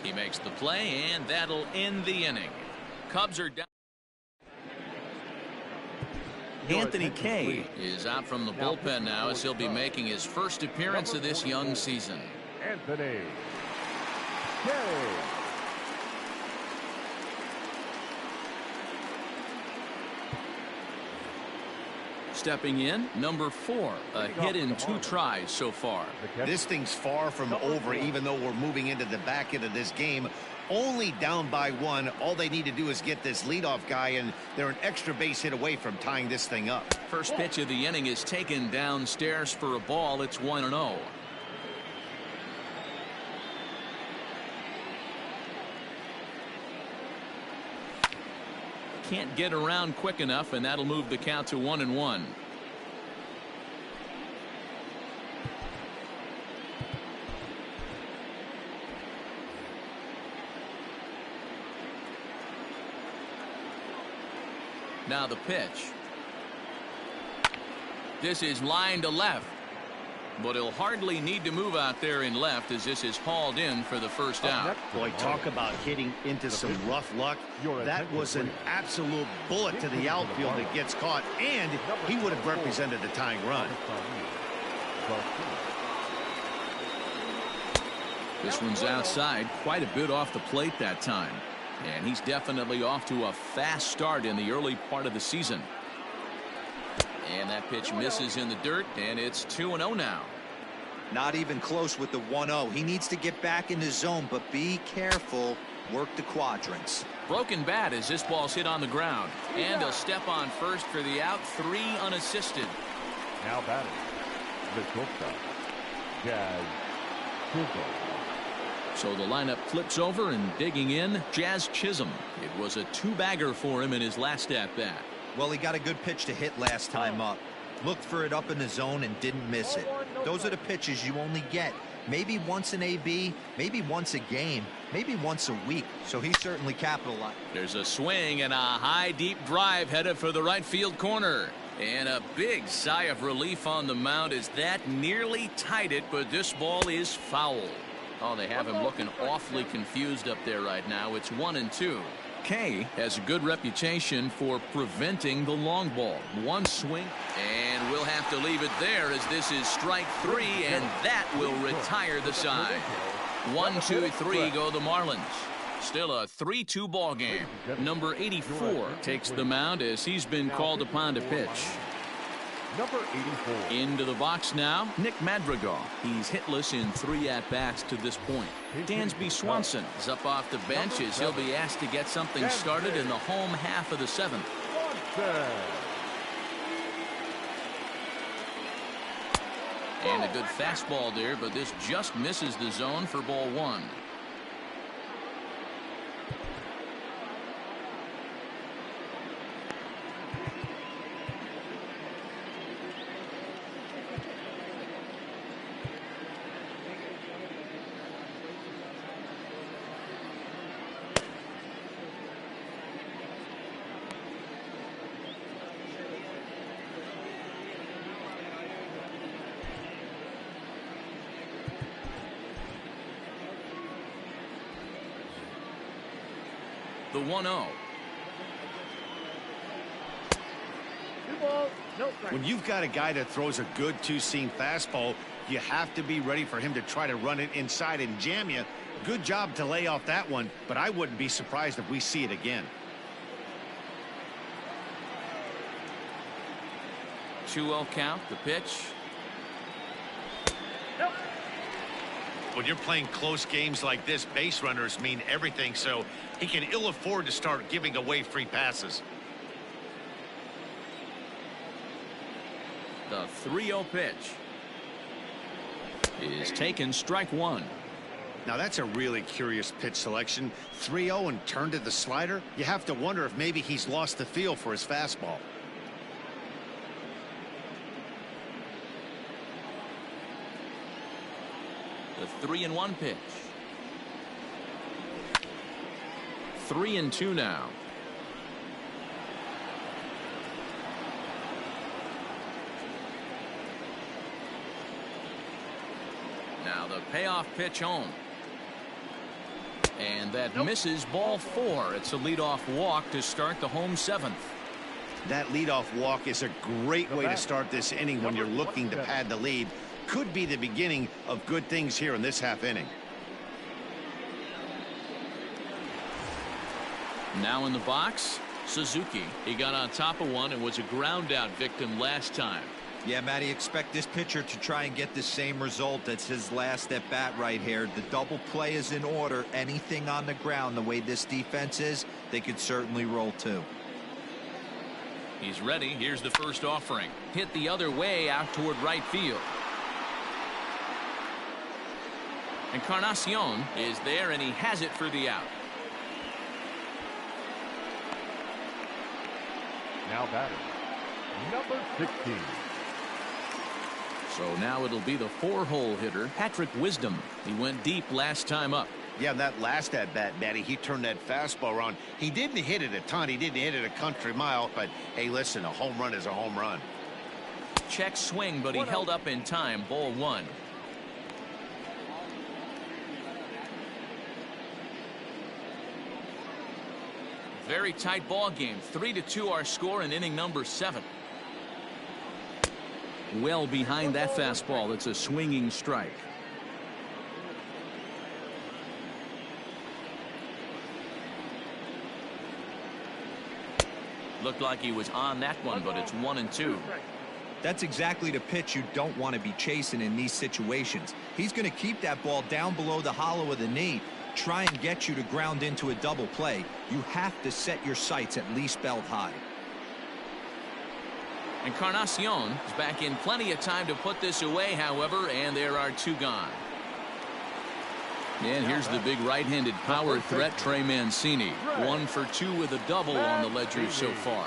He makes the play, and that'll end the inning. Cubs are down. Anthony Kay is out from the bullpen now as he'll be making his first appearance of this young season. Anthony Kay. Stepping in, number 4, a hit in 2 tries so far. This thing's far from over, even though we're moving into the back end of this game. Only down by 1. All they need to do is get this leadoff guy, and they're an extra base hit away from tying this thing up. First pitch of the inning is taken downstairs for a ball. It's 1-0. Can't get around quick enough, and that'll move the count to 1-1. Now the pitch. This is line to left, but he'll hardly need to move out there in left as this is hauled in for the first out. Boy, talk about hitting into some rough luck. That was an absolute bullet to the outfield that gets caught, and he would have represented the tying run. This one's outside, quite a bit off the plate that time. And he's definitely off to a fast start in the early part of the season. And that pitch misses in the dirt, and it's 2-0 now. Not even close with the 1-0. He needs to get back in the zone, but be careful. Work the quadrants. Broken bat as this ball's hit on the ground. And he'll step on first for the out. 3 unassisted. Now batting, the shortstop, Jazz Chisholm. So the lineup flips over, and digging in, Jazz Chisholm. It was a 2-bagger for him in his last at-bat. Well, he got a good pitch to hit last time up. Looked for it up in the zone and didn't miss it. Those are the pitches you only get maybe once in AB, maybe once a game, maybe once a week. So he certainly capitalized. There's a swing and a high deep drive headed for the right field corner. And a big sigh of relief on the mound as that nearly tied it, but this ball is foul. Oh, they have him looking awfully confused up there right now. It's 1-2. Kay has a good reputation for preventing the long ball. One swing, and we'll have to leave it there as this is strike 3, and that will retire the side. 1-2-3 go the Marlins. Still a 3-2 ball game. Number 84 takes the mound as he's been called upon to pitch. Number 84. Into the box now, Nick Madrigal. He's hitless in 3 at-bats to this point. Dansby Swanson is up off the bench as he'll be asked to get something started in the home half of the 7th. And a good fastball there, but this just misses the zone for ball 1. The 1-0. 2 balls, no strikes. When you've got a guy that throws a good two-seam fastball, you have to be ready for him to try to run it inside and jam you. Good job to lay off that one, but I wouldn't be surprised if we see it again. 2-0 count. The pitch. Nope. When you're playing close games like this, base runners mean everything, so he can ill afford to start giving away free passes. The 3-0 pitch is taken. Strike one. Now that's a really curious pitch selection. 3-0 and turned to the slider. You have to wonder if maybe he's lost the feel for his fastball. The 3-1 pitch. 3-2 now. Now the payoff pitch home. And that misses. Ball 4. It's a leadoff walk to start the home 7th. That leadoff walk is a great way to start this inning when you're looking to pad the lead. Could be the beginning of good things here in this half inning. Now in the box, Suzuki. He got on top of one and was a ground out victim last time. Yeah, Matty, expect this pitcher to try and get the same result. That's his last at bat right here. The double play is in order. Anything on the ground, the way this defense is, they could certainly roll too. He's ready. Here's the first offering. Hit the other way out toward right field. Encarnacion is there, and he has it for the out. Now batting, number 16. So now it'll be the 4-hole hitter, Patrick Wisdom. He went deep last time up. Yeah, that last at bat, Matty, he turned that fastball around. He didn't hit it a ton. He didn't hit it a country mile. But, hey, listen, a home run is a home run. Check swing, but he held up in time. Ball 1. Very tight ball game. 3-2 our score in inning number 7. Well behind that fastball. It's a swinging strike. Looked like he was on that one, but it's 1-2. That's exactly the pitch you don't want to be chasing in these situations. He's going to keep that ball down below the hollow of the knee, try and get you to ground into a double play. You have to set your sights at least belt high. Encarnacion is back in plenty of time to put this away, however, and there are 2 gone. And here's the big right-handed power threat, Trey Mancini. 1 for 2 with a double on the ledger so far.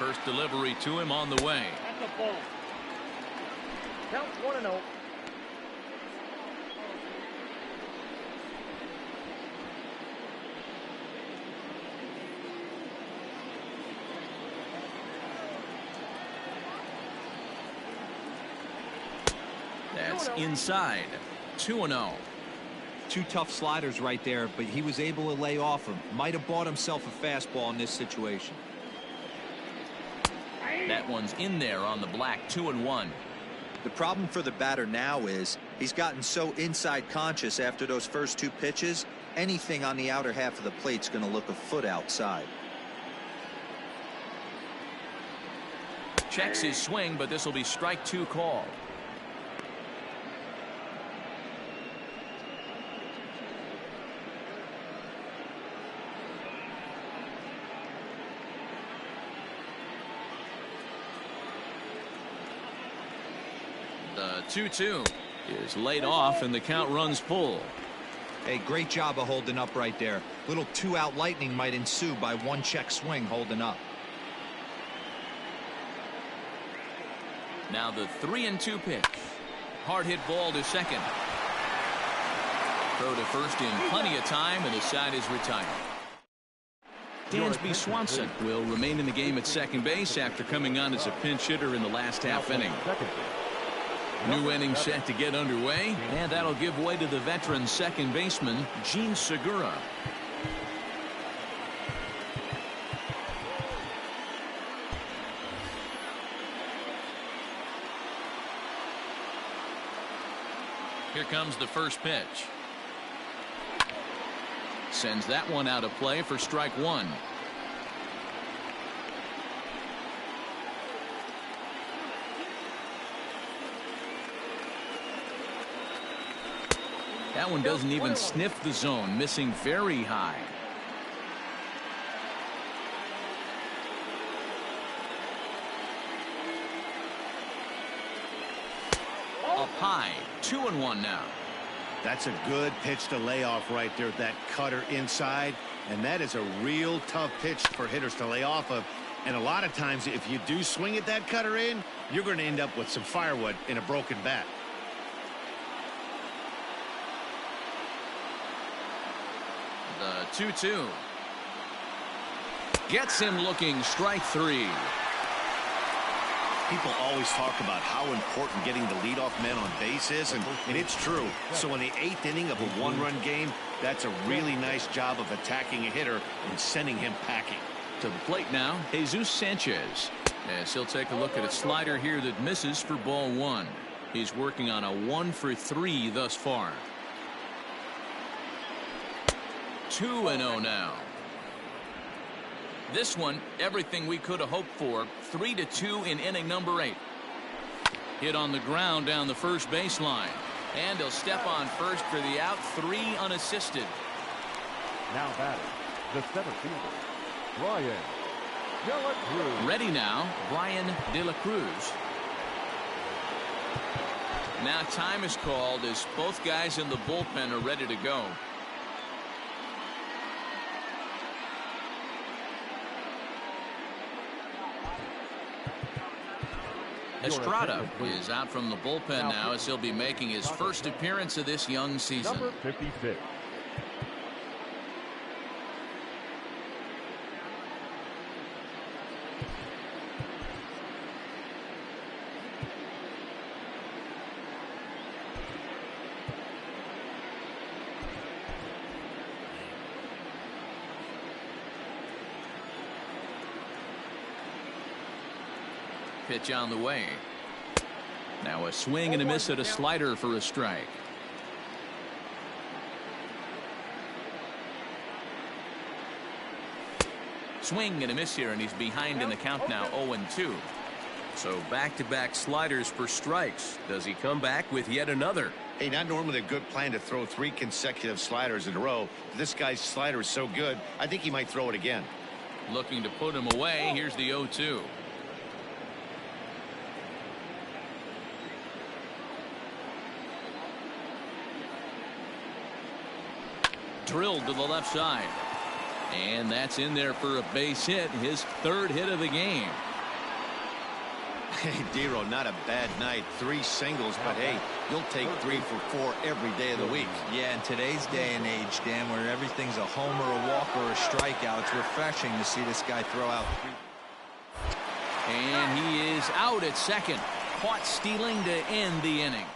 First delivery to him on the way. That's a ball. Count 1-0. That's inside. 2-0. 2 tough sliders right there, but he was able to lay off him. Might have bought himself a fastball in this situation. That one's in there on the black. 2-1. The problem for the batter now is he's gotten so inside conscious after those first 2 pitches. Anything on the outer half of the plate's going to look a foot outside. Checks his swing, but this will be strike 2 called. The 2-2 is laid off, and the count runs full. Hey, great job of holding up right there. Little 2-out lightning might ensue by 1 check swing holding up. Now the 3-2 pitch. Hard hit ball to second. Throw to first in plenty of time, and the side is retired. Dansby Swanson will remain in the game at second base after coming on as a pinch hitter in the last half inning. New inning set to get underway, and that'll give way to the veteran second baseman, Gene Segura. Here comes the first pitch. Sends that one out of play for strike one. That one doesn't even sniff the zone, missing very high. Up high, 2-1 now. That's a good pitch to lay off right there, that cutter inside, and that is a real tough pitch for hitters to lay off of. And a lot of times if you do swing at that cutter in, you're going to end up with some firewood in a broken bat. The 2-2 gets him looking. Strike three. People always talk about how important getting the leadoff man on base is, and it's true. So in the 8th inning of a one-run game, that's a really nice job of attacking a hitter and sending him packing. To the plate now, Jesus Sanchez. As he'll take a look at a slider here that misses for ball one. He's working on a 1-for-3 thus far. 2-0 now. This one, everything we could have hoped for. 3-2 in inning number 8. Hit on the ground down the first baseline. And he'll step on first for the out. 3 unassisted. Now batting, the center fielder, Brian De La Cruz. Ready now, Brian De La Cruz. Now time is called as both guys in the bullpen are ready to go. Estrada is out from the bullpen now as he'll be making his first appearance of this young season. Number 56. Pitch on the way. Now a swing and a miss at a slider for a strike. Swing and a miss here, and he's behind in the count now, 0-2. So back-to-back sliders for strikes. Does he come back with yet another? Hey, not normally a good plan to throw 3 consecutive sliders in a row. This guy's slider is so good, I think he might throw it again. Looking to put him away. Here's the 0-2. Drilled to the left side. And that's in there for a base hit. His 3rd hit of the game. Hey, Dero, not a bad night. 3 singles, but hey, you'll take 3 for 4 every day of the week. Yeah, in today's day and age, Dan, where everything's a homer, a walk, or a strikeout, it's refreshing to see this guy throw out 3. And he is out at second. Caught stealing to end the inning.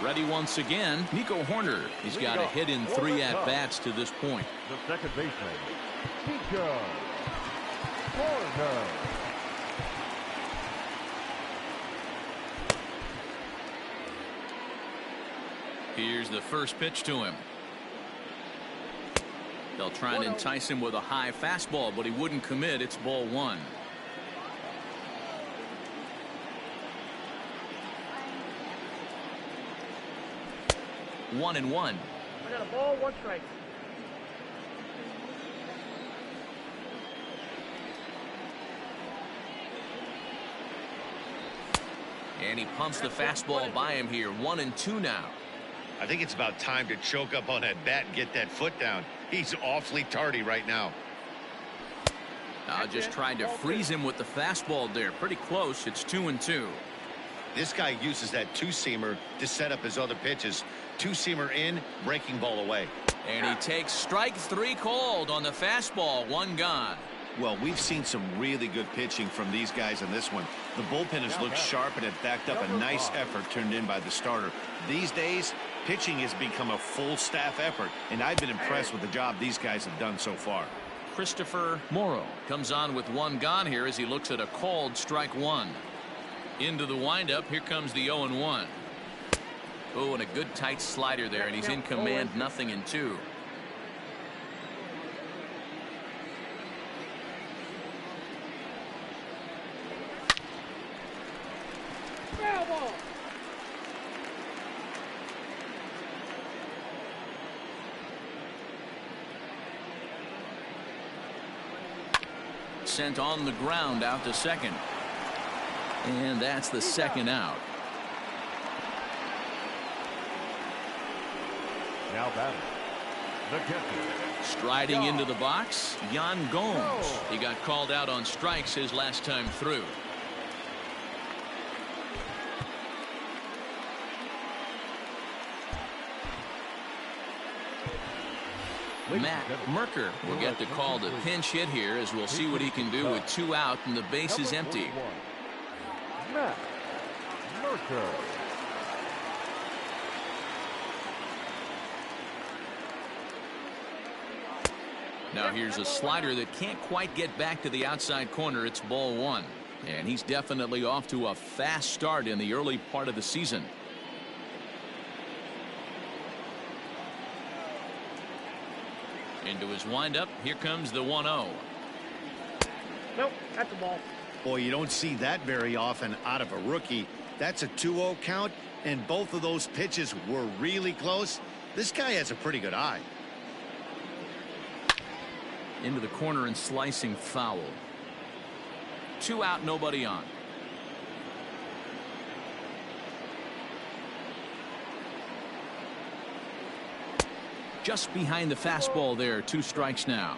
Ready once again, Nico Horner. He's got a hit in 3 at-bats to this point. The second baseman, Nico Horner. Here's the first pitch to him. They'll try and entice him with a high fastball, but he wouldn't commit. It's ball 1. One and one. I got a ball, 1 strike. And he pumps the fastball by him here. 1-2 now. I think it's about time to choke up on that bat and get that foot down. He's awfully tardy right now. Just trying to freeze him with the fastball there. Pretty close. It's 2-2. This guy uses that 2-seamer to set up his other pitches. 2-seamer in, breaking ball away. And he takes strike 3 called on the fastball. 1 gone. Well, we've seen some really good pitching from these guys in this one. The bullpen has looked sharp and had backed up a nice effort turned in by the starter. These days, pitching has become a full staff effort, and I've been impressed with the job these guys have done so far. Christopher Morrow comes on with one gone here as he looks at a called strike one. Into the windup, here comes the 0-1. Oh, and a good tight slider there, and he's in command, 0-2. Sent on the ground out to second. And that's the second out. Now batting, the catcher. Striding into the box, Yan Gomes. He got called out on strikes his last time through. Matt Merker will get the call to pinch hit here, as we'll see what he can do with 2 out and the base is empty. Matt Merker. Now here's a slider that can't quite get back to the outside corner. It's ball 1. And he's definitely off to a fast start in the early part of the season. Into his windup. Here comes the 1-0. Nope, that's a ball. Boy, you don't see that very often out of a rookie. That's a 2-0 count, and both of those pitches were really close. This guy has a pretty good eye. Into the corner and slicing foul. 2 out, nobody on. Just behind the fastball there. 2 strikes now.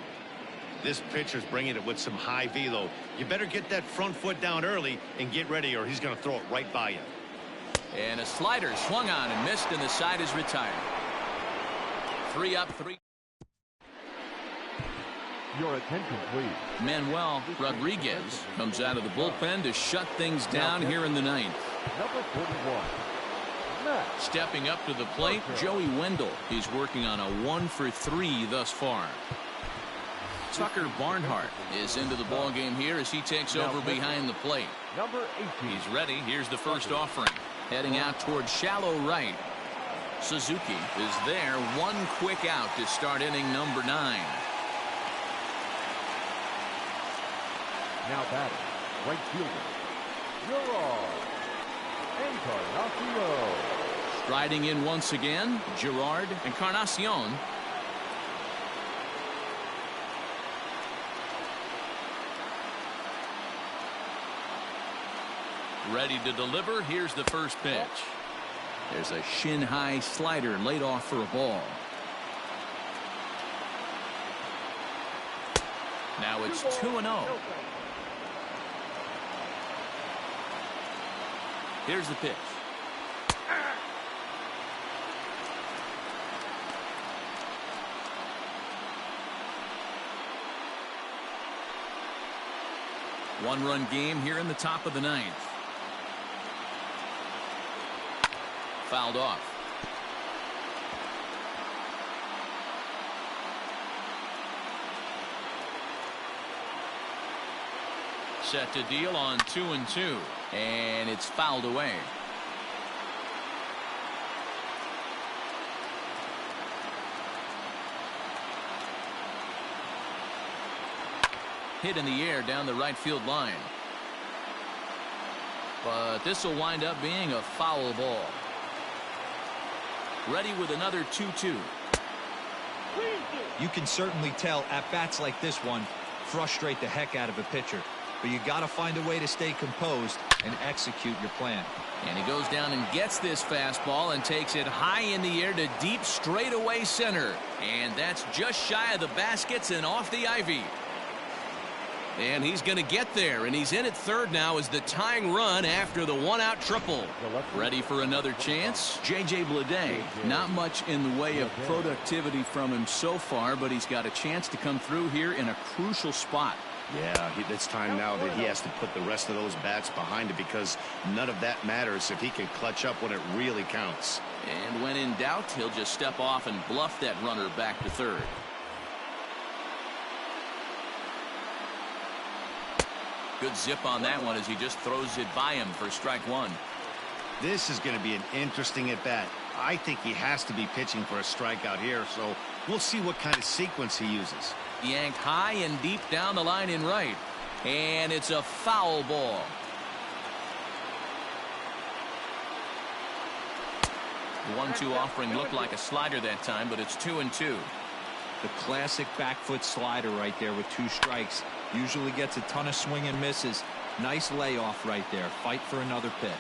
This pitcher's bringing it with some high velo. You better get that front foot down early and get ready, or he's going to throw it right by you. And a slider swung on and missed, and the side is retired. 3 up, 3. Your attention, please. Manuel Rodriguez comes out of the bullpen to shut things down here in the 9th. Number 41. Matt. Stepping up to the plate, Joey Wendell. He's working on a 1 for 3 thus far. Tucker Barnhart is into the ball game here as he takes over behind the plate. Number 18. He's ready. Here's the first offering. Heading out towards shallow right. Suzuki is there. 1 quick out to start inning number 9. Now batting, right fielder, Gerard Encarnacion. Striding in once again, Gerard Encarnacion. Ready to deliver. Here's the first pitch. There's a shin-high slider laid off for a ball. Now it's 2-0. Here's the pitch. One-run game here in the top of the 9th. Fouled off. Set to deal on 2-2, and it's fouled away. Hit in the air down the right field line. But this will wind up being a foul ball. Ready with another 2-2. You can certainly tell at bats like this one frustrate the heck out of a pitcher. But you got to find a way to stay composed and execute your plan. And he goes down and gets this fastball and takes it high in the air to deep straightaway center. And that's just shy of the baskets and off the ivy. And he's going to get there, and he's in at third now as the tying run after the 1-out triple. Ready for another chance? J.J. Bleday. Not much in the way of productivity from him so far, but he's got a chance to come through here in a crucial spot. Yeah, it's time now that he has to put the rest of those bats behind it, because none of that matters if he can clutch up when it really counts. And when in doubt, he'll just step off and bluff that runner back to third. Good zip on that one as he just throws it by him for strike one. This is going to be an interesting at bat. I think he has to be pitching for a strikeout here, so we'll see what kind of sequence he uses. Yanked high and deep down the line in right, and it's a foul ball. The 1-2 offering looked like a slider that time, but it's 2-2. The classic back foot slider right there with 2 strikes. Usually gets a ton of swing and misses. Nice layoff right there. Fight for another pitch.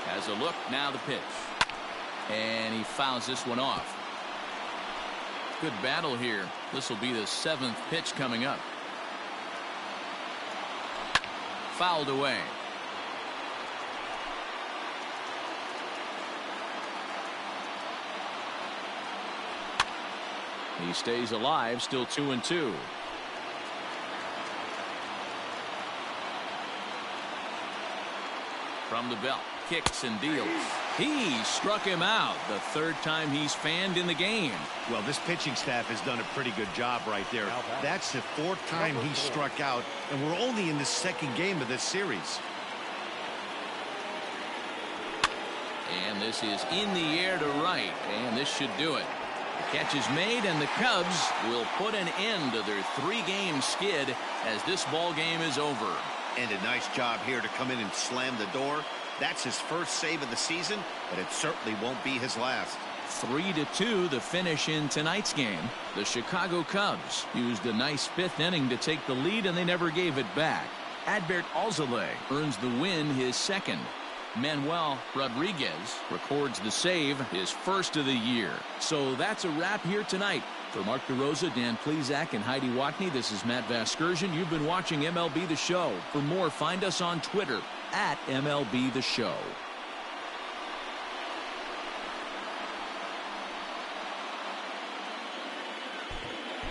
Has a look, now the pitch. And he fouls this one off. Good battle here. This will be the 7th pitch coming up. Fouled away. He stays alive, still 2-2. From the belt, kicks and deals. He struck him out, the 3rd time he's fanned in the game. Well, this pitching staff has done a pretty good job right there. That's the 4th time he struck out, and we're only in the 2nd game of this series. And this is in the air to right, and this should do it. The catch is made, and the Cubs will put an end to their 3-game skid as this ball game is over. And a nice job here to come in and slam the door. That's his first save of the season, but it certainly won't be his last. 3-2 the finish in tonight's game. The Chicago Cubs used a nice 5th inning to take the lead, and they never gave it back. Adbert Alzolay earns the win, his 2nd. Manuel Rodriguez records the save, his 1st of the year. So that's a wrap here tonight. For Mark DeRosa, Dan Plesac, and Heidi Watney, this is Matt Vasgersian. You've been watching MLB The Show. For more, find us on Twitter at MLB The Show.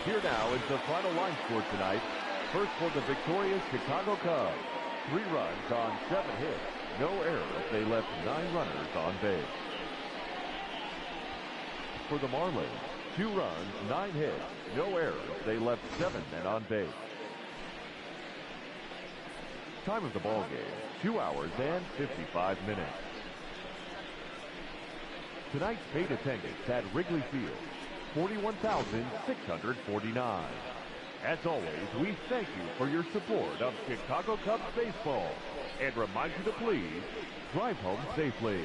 Here now is the final line score tonight. First for the victorious Chicago Cubs. 3 runs on 7 hits. No errors. They left 9 runners on base. For the Marlins, 2 runs, 9 hits. No errors. They left 7 men on base. Time of the ball game, 2 hours and 55 minutes. Tonight's paid attendance at Wrigley Field, 41,649. As always, we thank you for your support of Chicago Cubs baseball and remind you to please drive home safely.